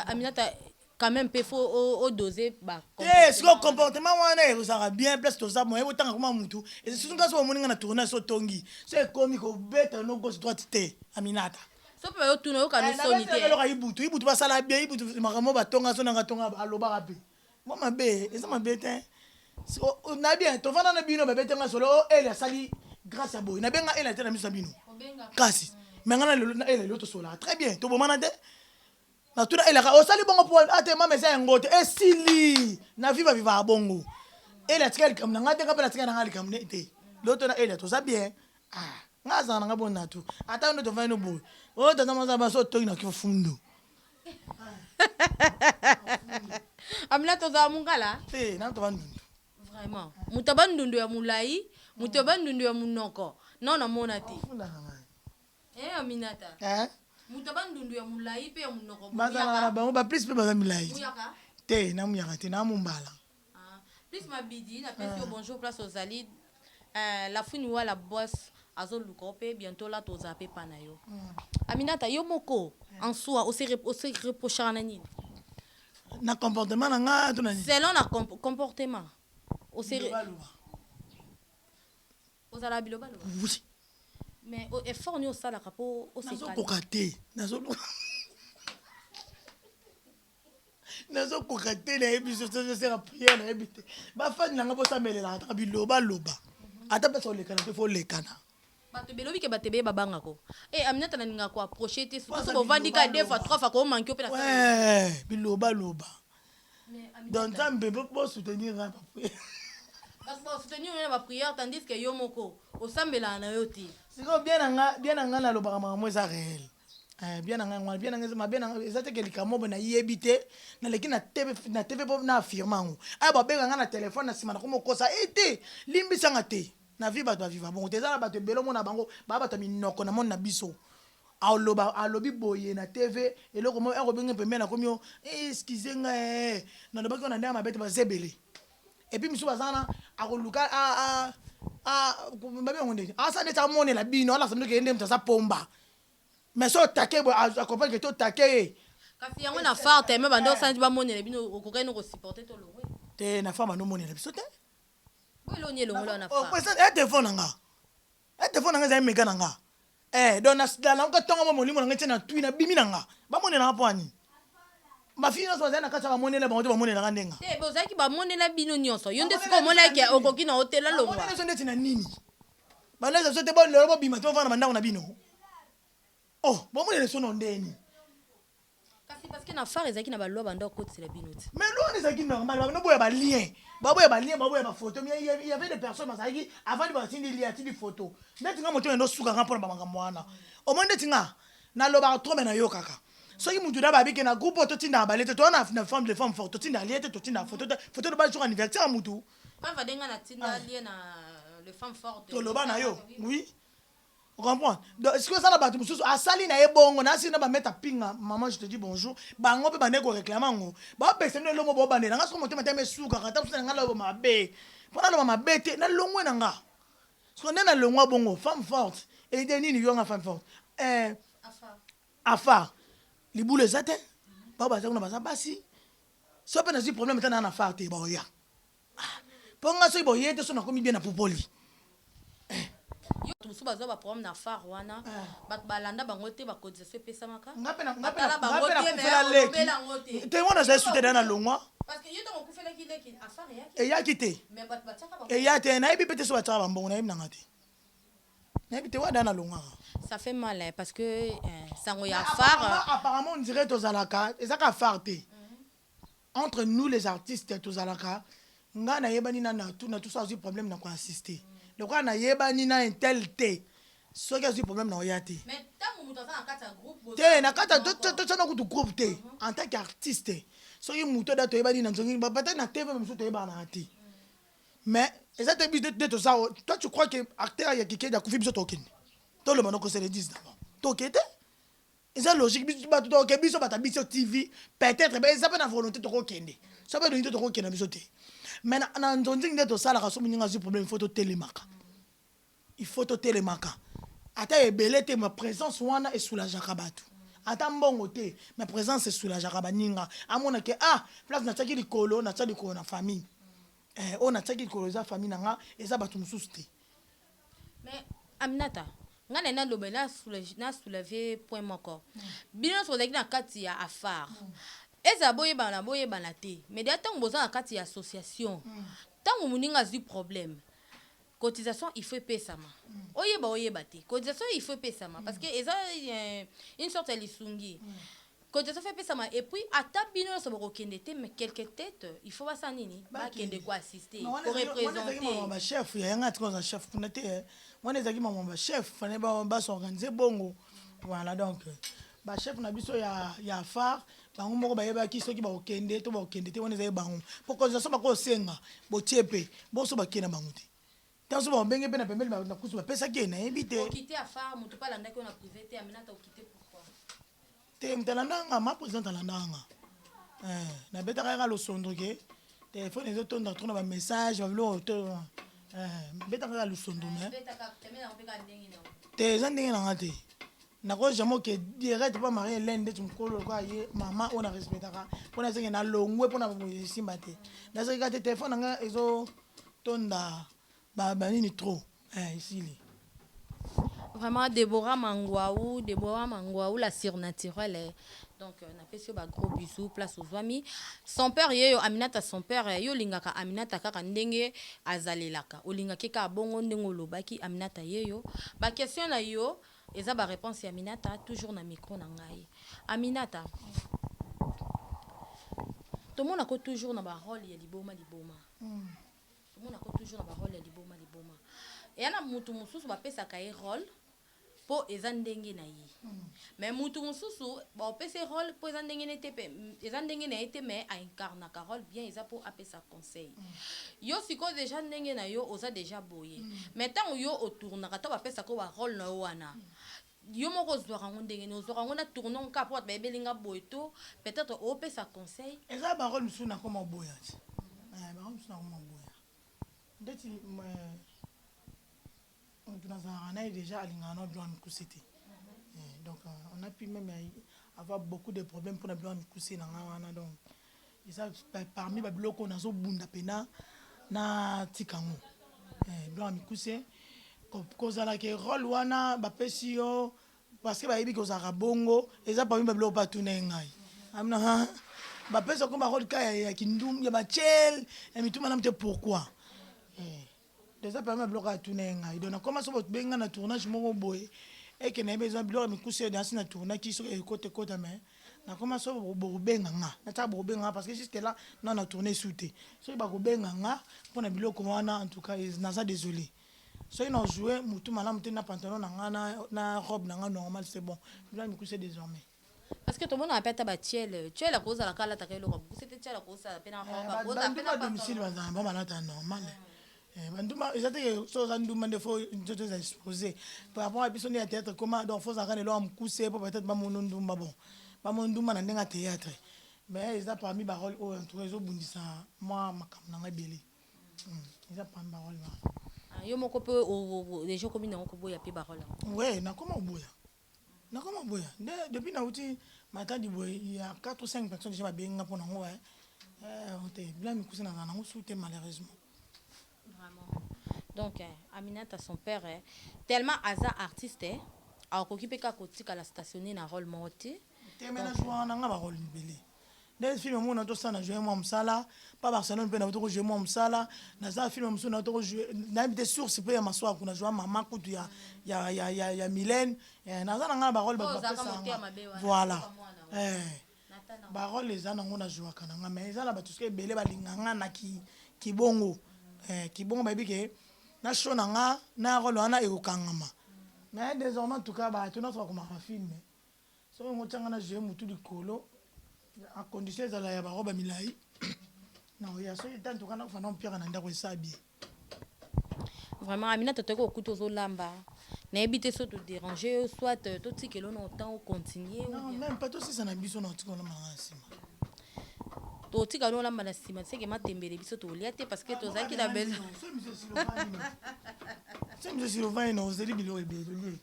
Aminata quand même peut faut au doser ba. ce que comportement wana ça va bien plus tout ça moi autant comme mutu et c'est surtout ça moninga na tourner so tongi c'est comique au bête no gauche droite te Aminata So pe yo tuna yo kanu sonité. alors ibutu ba sala bien ibutu makamo ba tonga so nanga tonga aloba rapi moi ma be et ça ma bête on a bien to vana na bino ba bête nga solo elle sali grâce à boy na benga elle était na miso bino kasi mais ngana le elle l'autre sola très bien to bomana te na tuna elle ka osali bongo po ate mama sa ngote esili na viva viva bongo elle tika comme na ngate ka pela tika na ngali comme te l'autre na elle to ça bien ah ngaza na ngabona tu ata ndo to vana no boy o tata maza ba so to ina ki fundo Aminata za mungala. na to vandu Vraiment. Mutabandundu ya mulai, mutabandundu ya munoko. Non na mona te. Aminata. Mutabandundu ya mulai pe ya munoko. Baza na bango ba plus pe baza milai. Muyaka. Te na muyaka te na mumbala. Plus ma bidi na pesi bonjour place aux alides. La funi wa la boss azo lukope bientôt là to zape panayo. Aminata yo moko en soi au se reprocher na nini? Na comportement na nga to na ni. Selon la comportement. Au se aux ala biloba lo. Oui. Mais au effort ni au sala kapo au se Nazo kokate. Nazo kokate na ebiso so se la prière na ebité. Ba fani na nga po samelela ta biloba loba. Ata pesa olekana pe fo lekana. Bato belobi ke batebe babanga ko. Aminata na ninga ko approcher te so bo vandika 2 fois 3 fois ko manquer pe la. Ouais, biloba loba. Donc ça me peut pas soutenir là. Parce que soutenir na prière tandis que yo moko o sambela na yo te. Siko bien nga na loba ma moi ça réel. Bien nga bien ça te que likamo na yebité na leki na TV pop na affirmango. Ay ba benga nga na téléphone na sima na ko kosa ete limbisa nga te. Na vie bato viva bon te za bato belo mona bango ba bato minoko na mona biso. Alobi boye na TV eloko mo erobenge pembe na komio excusez nga na loba ko na ndama bete ba zebele. Et puis monsieur bazana akoluka babe ngonde asa neta mone la bino ala samno ke ndem tsa pomba mais so take bo accompagne que to take kasi yango na forte me bando sanji ba mone la bino okokai no ko supporter to longwe te na fama no mone la biso te bo lo nye longo na oh fa pues téléphone nga za mega nga donc na ko tonga mo limo nga tena tuina bimi nga ba mone na poani ma fille no so za na kata ba mone la ba to ba mone la ndenga te bo zaki ba mone la bino nyonso yo nde siko mona ke okoki na hotel la longwa mone so ndeti na nini ba na so te bo lo bima to vana mandako na bino oh bo mone so no ndeni kasi parce que na phare ezaki na ba loi bando ko tsela bino ti mais loi ezaki normal ba no boya ba lien ba boya ba photo mais il y avait des personnes masaki avant de ba tindi lien tindi photo ndeti nga moto ndo suka nga pona ba mwana o mo ndeti nga na lo ba trop na yo kaka soki mutu da babike na groupe to tinda balete to na femme de femme forte to tinda liete to tinda photo de ba jour anniversaire mutu pa va denga na tinda lie na le femme forte to loba na yo oui on comprend donc est-ce que ça na batu mususu asali na ebongo na sina ba mettre pinga maman je te dis bonjour bango pe bande ko réclamer ngo ba pese no longo bo bande nga so motema teme suka kata so nga lo mabe pona lo mabe te na longwe na nga so na longwa bongo femme forte et de nini yo nga femme forte afa libule zate ba ba zakuna ba basi so pe na si problème tana na fa te ba oya ponga so ibo yete so na komi bien na popoli yo suba zo ba problème na phare wana bat balanda bango te ba cotisation pesa maka ngapena te te wana za soute na longwa parce que yo to ko fela ki leki affaire yaki e yaki te mais bat bataka ba e ya te na ibi pete so ba tsaba mbongo na ibi nanga te na ibi te wada na longwa ça fait mal hein, parce que sango ya phare apparemment on dirait tozalaka ezaka phare te entre nous les artistes tozalaka nga na yebani na tout ça aussi problème na ko assister le quoi na yebani na un tel te soki azwi problème na oya te mais tango muto za na kata groupe te na kata to na kutu groupe te en tant qu'artiste soki muto da to yebani na nzongi ba peut-être na TV même so to yebana na te mais ezate bis de tout ça toi tu crois que acteur ya kike ya kufi biso token to le mano ko se le 10 d'abord to kete eza logique biso bato toke biso bata biso TV peut-être ba eza pe na volonté tokokende so pe donité tokokende biso te mais na nzonzi nde tosalaka so moninga azwi problème il faut totelemaka ata ebele te ma présence wana esoulageaka bato ata mbongo te ma présence esoulageaka baninga amonake place natiaki likolo natia likolo na famille oyo natiaki likolo eza famille nanga eza bato mosusu te. Mais Aminata, ngana na lobe na soulever point moko. Bino so na kati ya affaire. Eza boye bana te. Mais de tant boza na kati ya association. Tant muninga zi problème. Cotisation il faut payer ça ma. Oyeba te. Cotisation il faut payer ça ma parce que eza une sorte de lisungi. Cotisation fait payer ça ma et puis ata bino so bokende te mais quelques têtes il faut basa nini ba kende ko assister pour représenter. Mon chef ya nga tikoza chef kuna te. Mwana ezaki mama chef fane ba s'organiser bongo. Voilà donc ba chef na biso ya phare bango moko bayeba ki soki ba okende to ba okende te wana ezali bango. Pourquoi ça ba ko senga bo tiepe bo so ba kena bango te. Tant so ba mbenge pe na pembele na kusu ba pesa ki na ebite. Quitter à phare mutu pa landa ki on a privé te Aminata quitter pourquoi? Te mtalandanga ma président talandanga. Na betaka ka lo sondro ke téléphone ezo tonda tona ba message ba bilo to betaka ka lo sondro mais te zandenge na ngate nako jamo ke direct pas marié l'ende tu mkolo kwa ye mama on a respectaka pona zenge na longwe pona simba te na zenge te téléphone nga ezo tonda ba nini trop ici li. Vraiment Déborah Mangwaou la surnaturelle. Donc on a fait sur gros bisous place aux amis. Son père yo Aminata son père yo lingaka Aminata kaka ndenge azalelaka. Olingaki ka bongo ndengo lobaki Aminata yeyo. Ba question na yo eza ba réponse ya Aminata toujours na micro na ngai. Aminata. Tout le monde a toujours na ba rôle ya liboma. Tout le monde a toujours na ba rôle ya liboma. Et ana mutu mususu ba pesa ka rôle po ezandenge na yi. Mais mutu mususu ba pesa rôle po ezandenge na tepe ezandenge na ete mais a incarna ka rôle bien eza po apesa conseil. Yo siko déjà ndenge na yo oza déjà boye. Mais tant yo otourna ka to ba pesa ko ba rôle na wana. Yo moko zwa ngo ndenge no zwa ngo na tournon ka po ba belinga boye to peut-être o pesa conseil. Eza ba rôle musu na koma boya. Ba rôle musu na koma boya. Ndeti on a déjà donc on a pu même avoir beaucoup de problèmes pour donc ça parmi les blocs on a zo bunda pena na tikango blanc mikuse cause la que rôle wana ba pesio parce que ba yebi cause a bongo et ça parmi les blocs pas tout ngai amna ba peso comme rôle ka ya kindum ya ba chel et mituma namte pourquoi déjà permet bloquer à tourner ngai donc comment ça va benga na tournage moko boye et que na besoin bloquer mikuse dans na tournage qui sur côté mais na comment ça va benga nga na ta benga parce que jusque là non na tourner souté so ba ko benga nga pour na biloko wana en tout cas na ça désolé so ils ont joué mutu malamu te na pantalon na nga na robe na nga normal c'est bon bloquer mikuse désormais parce que tout le monde appelle ta batiel tu es la cause à la cala ta kelo c'était tu la cause à peine en cause à peine à domicile ba malata normal. Ils étaient sur un domaine de faux exposé par rapport à personne à théâtre comment donc faut arrêter là me coucher pour peut-être pas mon nom bon pas mon nom na ndenga théâtre mais ils a parmi parole au entre les bundisa moi makam na belé ils a parmi parole là yo moko pe les gens comme na ko boya pe parole ouais na comment boya depuis na uti matin du boy il y a 4 ou 5 personnes déjà bien pour ngo on te bien me coucher na ngo souté malheureusement. Donc Aminata son père tellement hasard artiste a occupé ka kotika la stationner na rôle morté temena jouer na nga ba rôle mbele des films mo na to sana jouer moi msala pas Barcelone pe na to jouer moi msala na za film mo na to jouer na des sources pe ya maswa kuna jouer mama kutu ya Mylène na za na nga ba rôle ba pesa voilà ba rôle les ana ngona jouer kana nga mais za la ba tout ce que belé ba linganga na ki bongo kibongo baby ke na show nga na rolo ana ekokangama mais désormais en tout cas ba tout notre comme un film so ngo tanga na jeu mutu likolo en condition za la ya ba roba milai non ya so tant kana ko fana mpira na ndako esabi vraiment Aminata toko okuto zo lamba nayebi so te déranger soit totikelo na autant ou continuer non même pas tosi ça na biso na tikona manga nsima totika no lamba na nsima seke matembele biso tolia te parce que tozalaki na besoin c'est monsieur Sylvain non vous allez bilo ebele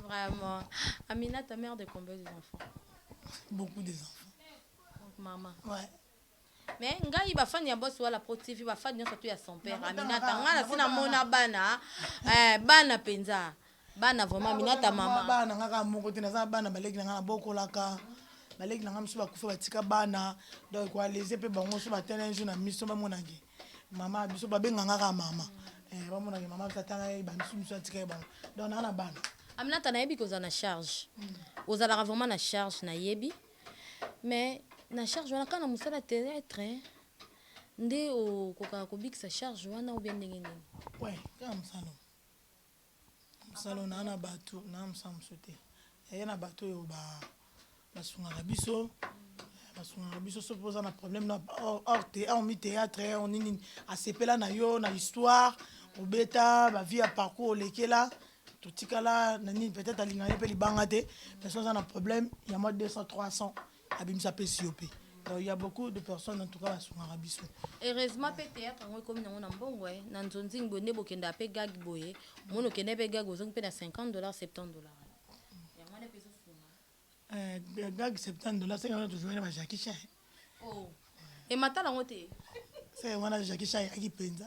vraiment. Amina, ta mère de combien d'enfants? Beaucoup des enfants. Maman. Ouais. Mais ngai ba fan ya boss wala pro TV ba fan nyonso tu ya son père. Amina tangana sina mona bana bana penza. Bana vraiment Amina ta maman. Bana ngaka moko te na bana baleki na ngana bokolaka. Baleki na ngam so ba kufa batika bana. Donc kwa les pe bango so ba tena njo na miso ba monage. Mama biso ba benga ngaka mama. Ba monage mama tatanga ba miso atika ba. Donc na bana. Amina ta nayebi ko za na charge. Ozala vraiment na charge na yebi. Mais na charge wana kana musala théâtre nde o koka ko big sa charge wana ou bien ndenge nini. Ouais, kama msalo na bato na msamsote. Na bato yo basunga biso. Basunga biso so posa na problème na hors mi théâtre on nini asepela na yo na histoire obeta ba vie à parcours lekela totikala nani peut-être alinga pe libanga te personne a un problème il y a moins 200 300 abimisa pe siopé. Il y a beaucoup de personnes en tout cas sur Arabiso. Heureusement pe théâtre ngo comme na mbongo na nzonzi ngone bokenda pe gag boye mono kende pe gag ozong pe na $50 $70. Ya mwana pe so suma. Gag $70 c'est on toujours na Jackie Chan. Oh. Et matala ngote. C'est wana Jackie Chan qui penza.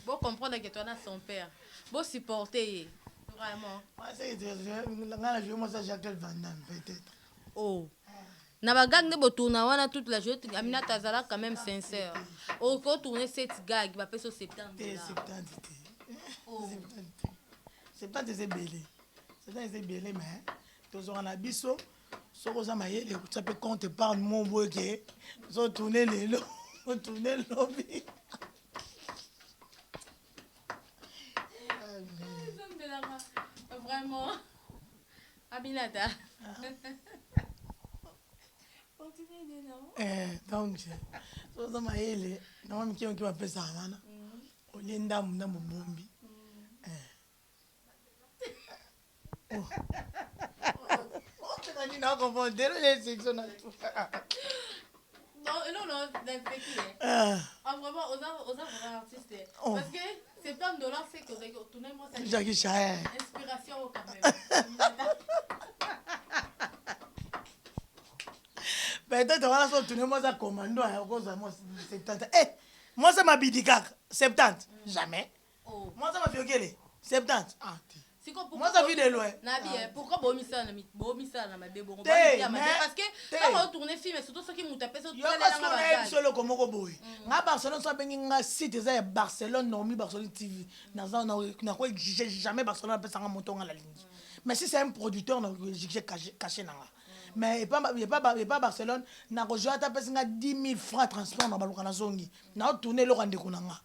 Bon comprendre que toi na son père. Bon supporter vraiment. Moi c'est là je moi ça Jacques Van Damme peut-être. Oh. Na bagag ne botourna wana toute la journée Amina Tazala quand même sincère. Au ko tourner cette gag ba peso $70. 70. Oh. 70 c'est belé. C'est belé mais tous on a biso soko za mayele ça peut compte par mon boke. So tourner les lo, tourner lobby. Vraiment. Aminata. Donc, so ça m'a aidé. Non, mais qui m'a fait ça, mana. On est dans mon bombi. Oh, tu n'as pas compris. Désolé, c'est ça. Non, vraiment, aux artistes. Parce que $70, c'est que vous tournez moi ça. Jackie Chan. Inspiration quand même. Peut-être on va tourner moi ça commando à cause de moi 70. Moi ça m'a bidika 70. Jamais. Moi ça m'a fait quel 70. Ah. Moi ça vit de loin. Nabi, pourquoi bomisa na mabe bon parce que quand on tourne film surtout ceux qui m'ont so yo parce qu'on est solo comme boy. Na Barcelone ça bengi nga site ça Barcelone non mi Barcelone TV. Na quoi jamais Barcelone peut s'en monter à la ligne. Mais si c'est un producteur na j'ai caché na. Mais il pas Barcelone na rejoindre ta pesa nga 10 000 francs transport na baluka na zongi. Na tourner le rende konanga.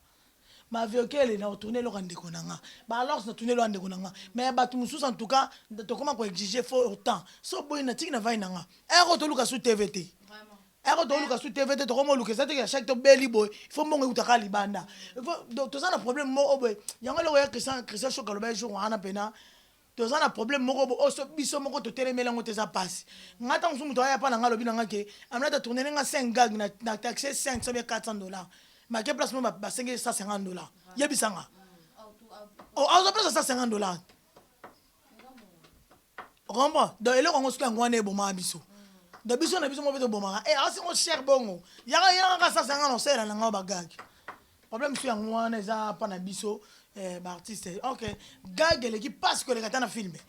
Ma vie okele na tourner le rende konanga. Ba alors na tourner le rende konanga. Mais ba tumususa en tout cas to comment ko exiger faut autant. So boy na tiki na vai nanga. Ero to luka su TVT. Vraiment. Ero to luka su TVT to comment luka ça te chaque to beli boy. Il faut monga utaka libanda. Il faut to ça na problème mo boy. Yanga lo ya Christian Choka lo ba jour wana pena. To ça na problème mo bo so biso moko to telemela ngote za passe. Ngata musu muto ya pa na ngalo binanga ke. Amna ta tourner nga 5 gag na taxer 500 $400. Ma quel placement ba $150. Yebisanga. Oh, on place $150. Comprends? Donc ele ko ngosuka ngwane bo ma biso. De biso na biso mo beto bo ma. Asi ngo cher bongo. Yanga ka $150 sela na nga ba gag. Problème sur ngwane eza pa na biso ba artiste. OK. Gag ele qui passe que le gars na filmer.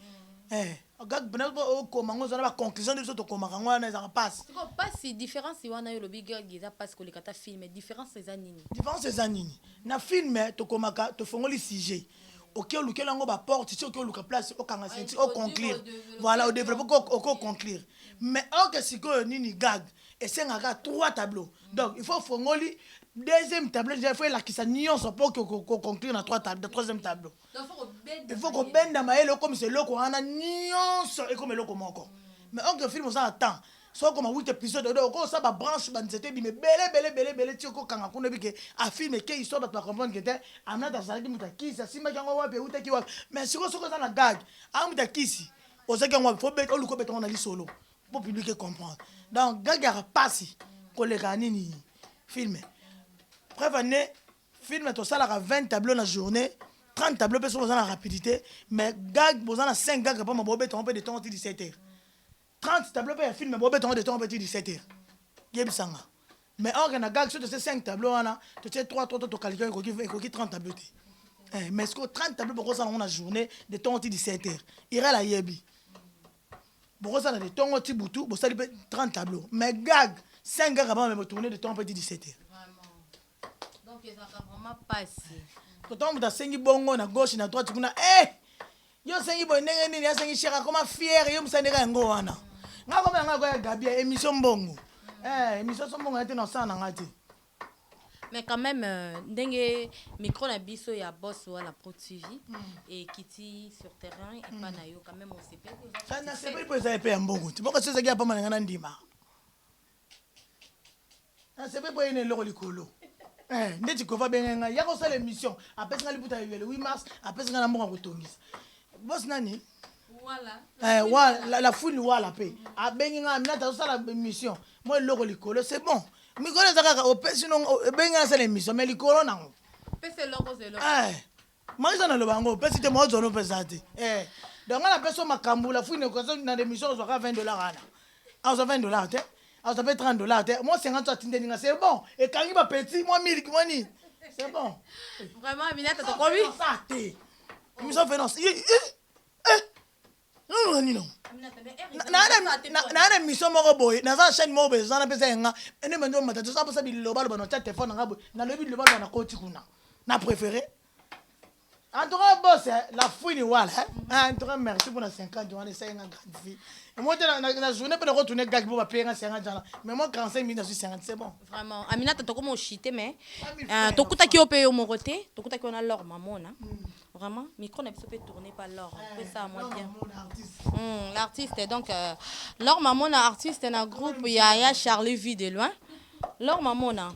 Gag bena ko mango za ba conclusion de biso to ko ngwane eza passe. C'est quoi pas si différence si wana yo le big gag eza passe que le gars filmer différence c'est nini? Différence c'est nini? Na filmer to komaka to fongoli sujet. OK lukela ngo ba porte si OK luka place au kanga senti au conclure. Voilà au développer au conclure. Mais OK siko nini gag et c'est ngaka 3 tableaux. Donc il faut fongoli deuxième tableau il faut la kisa nyonso pour que conclure na 3 tableaux troisième tableau. Il faut qu'on benda maelo comme c'est loko ana nyonso et comme loko moko. Mais on que film ça attend so comme 8 épisodes donc ça ba branche ba nzete bi me belé ti ko kanga kuna bike a film ke histoire ba comprendre que était Aminata zalaki muta kisi simba kango wapi utaki wapi mais siko soko za na gag a muta kisi ozaki ngo faut bet oluko betongo na li solo pour public comprendre donc gag ya passi koleka nini film bref année film to sala 20 tableaux la journée 30 tableaux peut sont la rapidité mais gag bozana 5 gag pas mo betongo pe de temps 17h 30 tableaux pour un film, mais on de temps petit 17h. Yebisanga. Mais on a gag sur ces 5 tableaux là, tu sais 3 tu calculer qui 30 tableaux. Mais ce que 30 tableaux pour ça on a journée de temps 17h. Ira la yebi. Pour ça de temps petit boutou, pour ça 30 tableaux. Mais gag 5 gag avant même tourner de temps petit 17h. Vraiment. Donc ça va vraiment passer. Quand on a 5 bongo na gauche na droite kuna yo 5 bongo ndenge nini ya 5 chera comment fier yo msandeka ngo wana. Nga comme nga ko Gabi émission mbongo émission mbongo était dans ça na ngati mais quand même ndenge micro na biso ya boss wala Pro TV et kiti sur terrain et pas na yo quand même on sait pas ça na c'est pas pour ça épée mbongo tu pourquoi c'est ça qui a pas mal ngana ndima na c'est pas pour ene loko likolo ndeti ko va benga ya ko sala émission après nga libuta le 8 mars après nga na mbongo ko tongisa boss nani voilà la foule voilà paix a benga Aminata ça la mission moi loko likolo c'est bon mikolo zaka au sinon benga ça l'émission mais likolo nango pese loko zelo moi ça na le bango pese te moi zono pesate donc la personne makambu la foule ko ça na l'émission ça $20 ana on ça $20 te on ça fait $30 te moi 50 atindeni c'est bon et quand il va petit moi 1000 moi ni c'est bon vraiment Aminata to kobi ça te émission fait non non non na mission moko boy na za chaîne moko bezo na pesa nga ene mendo matatu ça pesa biloba loba na téléphone nga boy na lobi loba na koti kuna na préféré en tout cas boss la fouine wala en tout cas merci pour la 50 on essaye nga grande fille et moi na journée peut retourner gag pour payer nga 50 ans mais moi 45 minutes sur 50 c'est bon vraiment Aminata to komo chité mais to kuta ki opé au moroté to kuta ki on a leur mamona vraiment micro na biso peut tourner par leur peu ça moi bien l'artiste donc leur mamona artiste na groupe ya Charlie Vie de loin leur mamona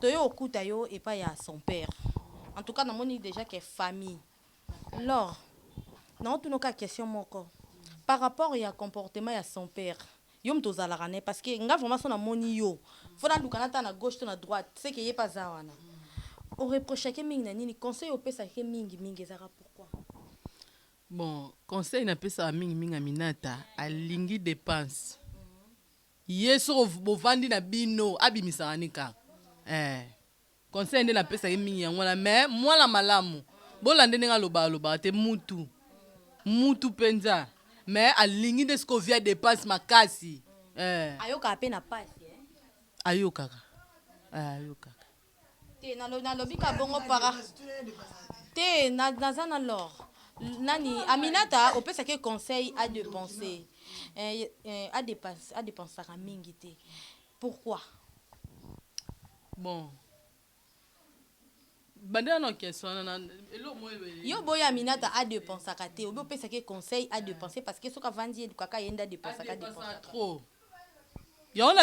to yo okuta yo et pas ya son père en tout cas na moni déjà que famille leur non tout nos cas question moko par rapport au comportement de son père yom tozalakane parce que nga vraiment son amoni yo fona lukanata na gauche to na droite c'est que yé pas ça wana on reproche que mingi na nini conseil au pesa que mingi ezaka pourquoi bon conseil na pesa mingi Aminata alingi dépense yeso bovandi na bino abimisaka ni kaka conseil nde na pesa ke mingi yango wana mais mwana malamu bolande ndenge aloba te mutu penza mais alingi nde siko via dépense makasi ayoka pe na pasi ayokaka te nalobi ka bongo para te naza na lor nani Aminata opesaki conseil à dépenser à dépensaka mingi te pourquoi bon bandela na question yo boya Aminata à dépensaka te obi opesaki conseil à dépenser parce que soka vandi edukaka yenda dépensaka trop yona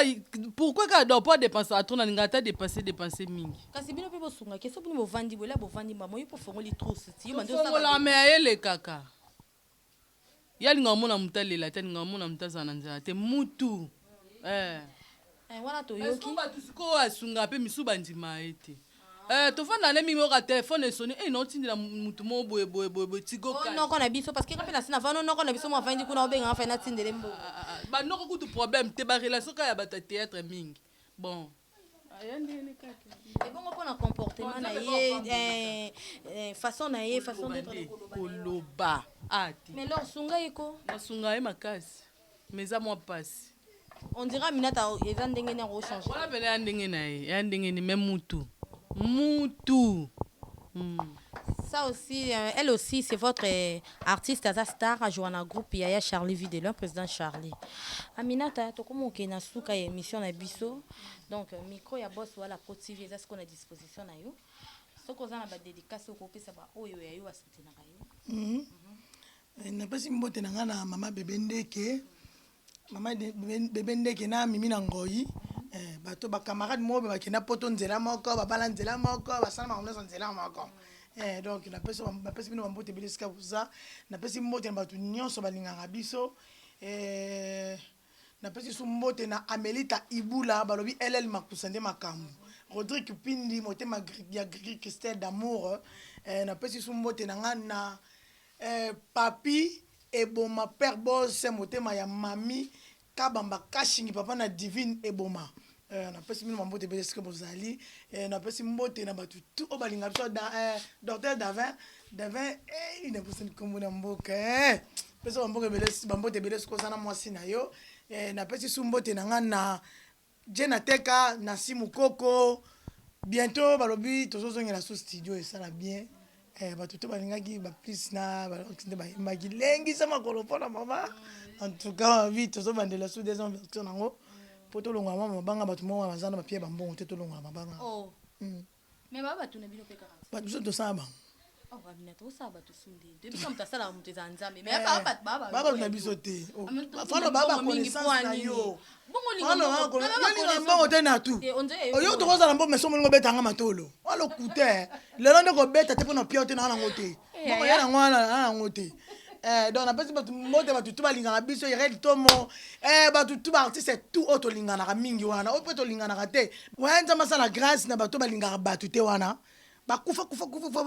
pourquoi ka do pas dépenser trop na ngata dépenser mingi kasi bino pe bosunga ke so bino bovandi bola bovandi mamo yo po fongoli trop si yo mando ça la mais ayele kaka yali ngamona mutalela tani ngamona mutazana nzala te mutu wana to yoki ba tusiko asunga pe misuba ndima ete tofanda na mingi oka téléphone esoni non tindela mutu mo boye tigo ka non kona biso parce que kapela sina vano non kona biso mo vandi kuna obenga afa na tindele mbo ba noko kutu problème te ba relation ka ya bata théâtre mingi bon ayandene kaka et bon on a comportement na ye façon na ye façon d'être koloba ati mais leur sunga iko na sunga e makasi mais za moi passe on dira Aminata eza ndenge na changer voilà pele ya ndenge na ye ya ndenge ni même mutu ça aussi elle aussi c'est votre artiste Aza Star a joué dans groupe Yaya Charlie Vie de l'un président Charlie Aminata to comme ok na suka émission na biso donc micro ya boss wala Pro TV est-ce qu'on a disposition na yo ce qu'on a na ba dédicace ko pesa ba oyo ya yo asante na kayo na pesi mbote na ngana mama bebe ndeke Maman bébé ndeke na mimi na ngoi. Bato ba camarade mo ba kina poto nzela moko ba bala nzela moko ba sala ma ngona nzela moko. Donc na pesi bino mbote beleska buza na pesi mbote na bato nyonso balingaka biso. Na pesi su mbote na Amelita Ibula balobi LL makusande makambo. Rodrigue Pindi motema ya Christelle d'amour. Na pesi su mbote na ngana papi eboma père boss motema ya mami kabamba kashingi papa na divine eboma. Na pesi mino mbote beleska bozali. Na pesi mbote na batu tout o balinga biso docteur Davin il ne peut pas comme na mboka. Pesi mbote beleska sana mwasi na yo. Na pesi su mbote na ngana Jena Teka na Simu Koko. Bientôt balobi tozozongela so studio et ça la bien. Bato to balingaki ba plus na ba magi lengi sama kolopona mama. En tout cas vite tozobandela sous des versions nango. Poto longa mama banga bato mo bazana ba pie ba mbongo te to longa mabanga. Oh. Mais baba tu na bino pe kaka. Bato so to saba. Oh babina to saba to sunde. Depuis comme ta sala muteza nzambe. Mais baba. Baba na biso te. Falo baba connaissance na yo. Bongo lingo te na tu. Oyo to koza na mbo meso molingo betanga matolo. Walo kute. Lelo ndeko beta te pona piote na ngote. Bongo yana ngwana na ngote. Donc na pesi batu mote batu tuba lingana biso yerel tomo. Batu tuba artiste tout auto lingana ka mingi wana. O peto lingana ka te. Wenza masala grâce na batu ba lingana batu te wana. Bakufa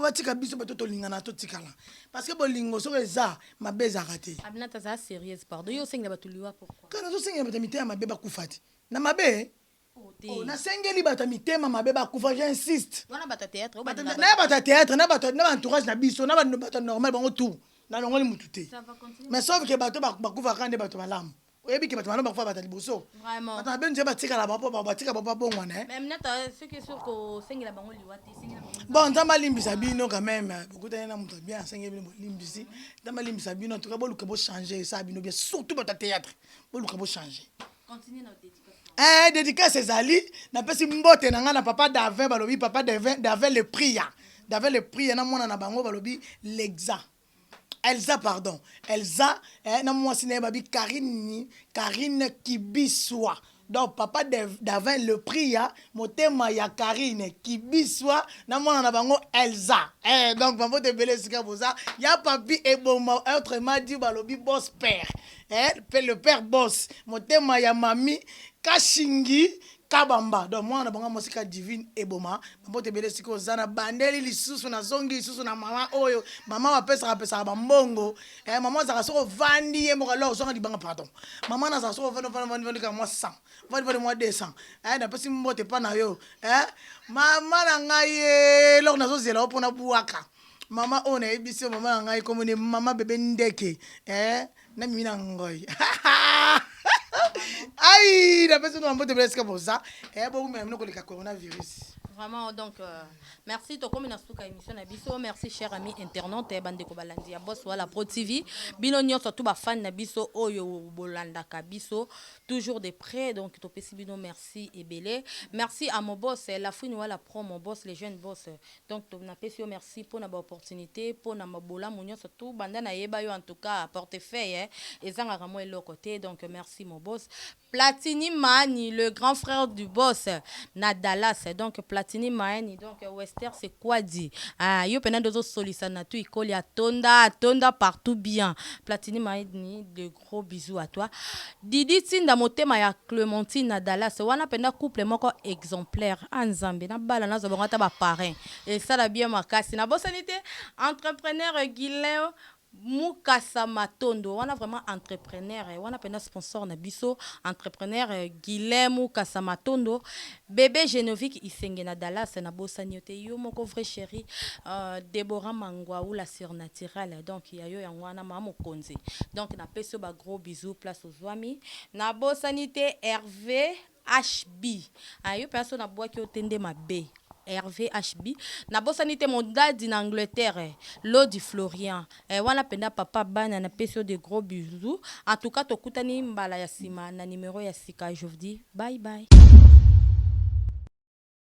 batika biso bato to lingana to tikala. Parce que bolingo so eza mabeza raté. Aminata za sérieuse pardon. Yo sengi batu liwa pourquoi? Kana zo sengi bata mitema mabe bakufati. Na mabe? Oh na sengeli bata mitema mabe bakufa, j'insiste. Wana bata théâtre, na bata théâtre, na bata na entourage na biso, na bata normal bango tout. Na longoli mutute. Ça va continuer. Mais sauf que bato bakufa kande bato malamu. Oyebi ke bato malamu bakufa bata liboso. Vraiment. Bata ben nzeba tika la batika papa bongwana Mais Aminata ce qui est sûr que sengi la bango liwa te, sengi la bango. Bon, Nzamba limbisa bino quand même. Beaucoup de gens ont bien enseigné bino limbisi. Nzamba limbisa bino en tout cas boluka bo changer ça bino bien surtout dans le théâtre. Boluka bo changer. Continue notre dédicace. Dédicace Ezali, na pesi mbote na ngana papa Davin balobi papa Davin le pria. Davin le pria na mwana na bango balobi Elsa pardon. Elsa na mwasi na babi Karine Kibiswa. Donc papa Davin le pria motema ya Karine Kibiswa na mwana na bango Elsa. Donc papa te belé sika boza ya papi eboma autrement dit balobi boss père. Le père boss motema ya mami Kashingi Kabamba. Donc moi na bango mosika divine eboma papa te belé sika ozana bandeli lisusu na zongi lisusu na mama oyo mama wa pesa ba mbongo mama za soko vandi ye mo alors zonga di banga pardon mama na za soko vandi ka moi 100 vandi moi 200 na pesi mbote pa na yo mama na ngai lor na zo zela opona buaka mama ona ebisi mama na ngai comme ne mama bébé ndeke na mimi na ngoi aïe na pesi no mbote bleska boza bo même no ko le coronavirus. Vraiment, donc, merci. To comme nasuka émission na biso. Merci, chers amis internautes. Bande ko balandi ya boss wala Pro TV. Bino nyonso tout ba fan na biso oyo bolanda ka biso. Toujours de près. Donc, to pesi bino merci et belé. Merci à mon boss, la fouine wala pro mon boss, les jeunes boss. Donc, to na pesi merci pour na ba opportunité, pour na mabola mon nyonso tout banda na yeba yo en tout cas portefeuille et zanga ramo et côté. Donc, merci mon boss. Platini Mani, le grand frère du boss na Dallas. Donc, Platini Mani, donc Wester c'est quoi dit? Yo pena dozo solisana tu ikoli à tonda partout bien. Platini Mani, de gros bisous à toi. Didi Tinda motema ya Clémentine na Dallas. Wana pena couple moko exemplaire. Anzambe na bala na zobongata ba parrain. Et ça la bien makasi na bosanité entrepreneur Guilherme Mukasa Matondo, on a vraiment entrepreneur, on a pena sponsor na biso, entrepreneur Guilherme Mukasa Matondo, bébé Genovic Isenge na Dallas na bosaniote yo moko vrai chéri, Deborah Mangwa ou la surnaturelle, donc ya yo yangwana mama konzi. Donc na peso ba gros bisous place aux amis. Na bosanité Hervé HB. Ayo personne na bois qui otende ma B. Hervé HB na bosanité mon dadi en Angleterre Lodi Florian wana penda papa bana na peso de gros bisous en tout cas tokutani mbala ya sima na numéro ya sika je vous dis bye bye.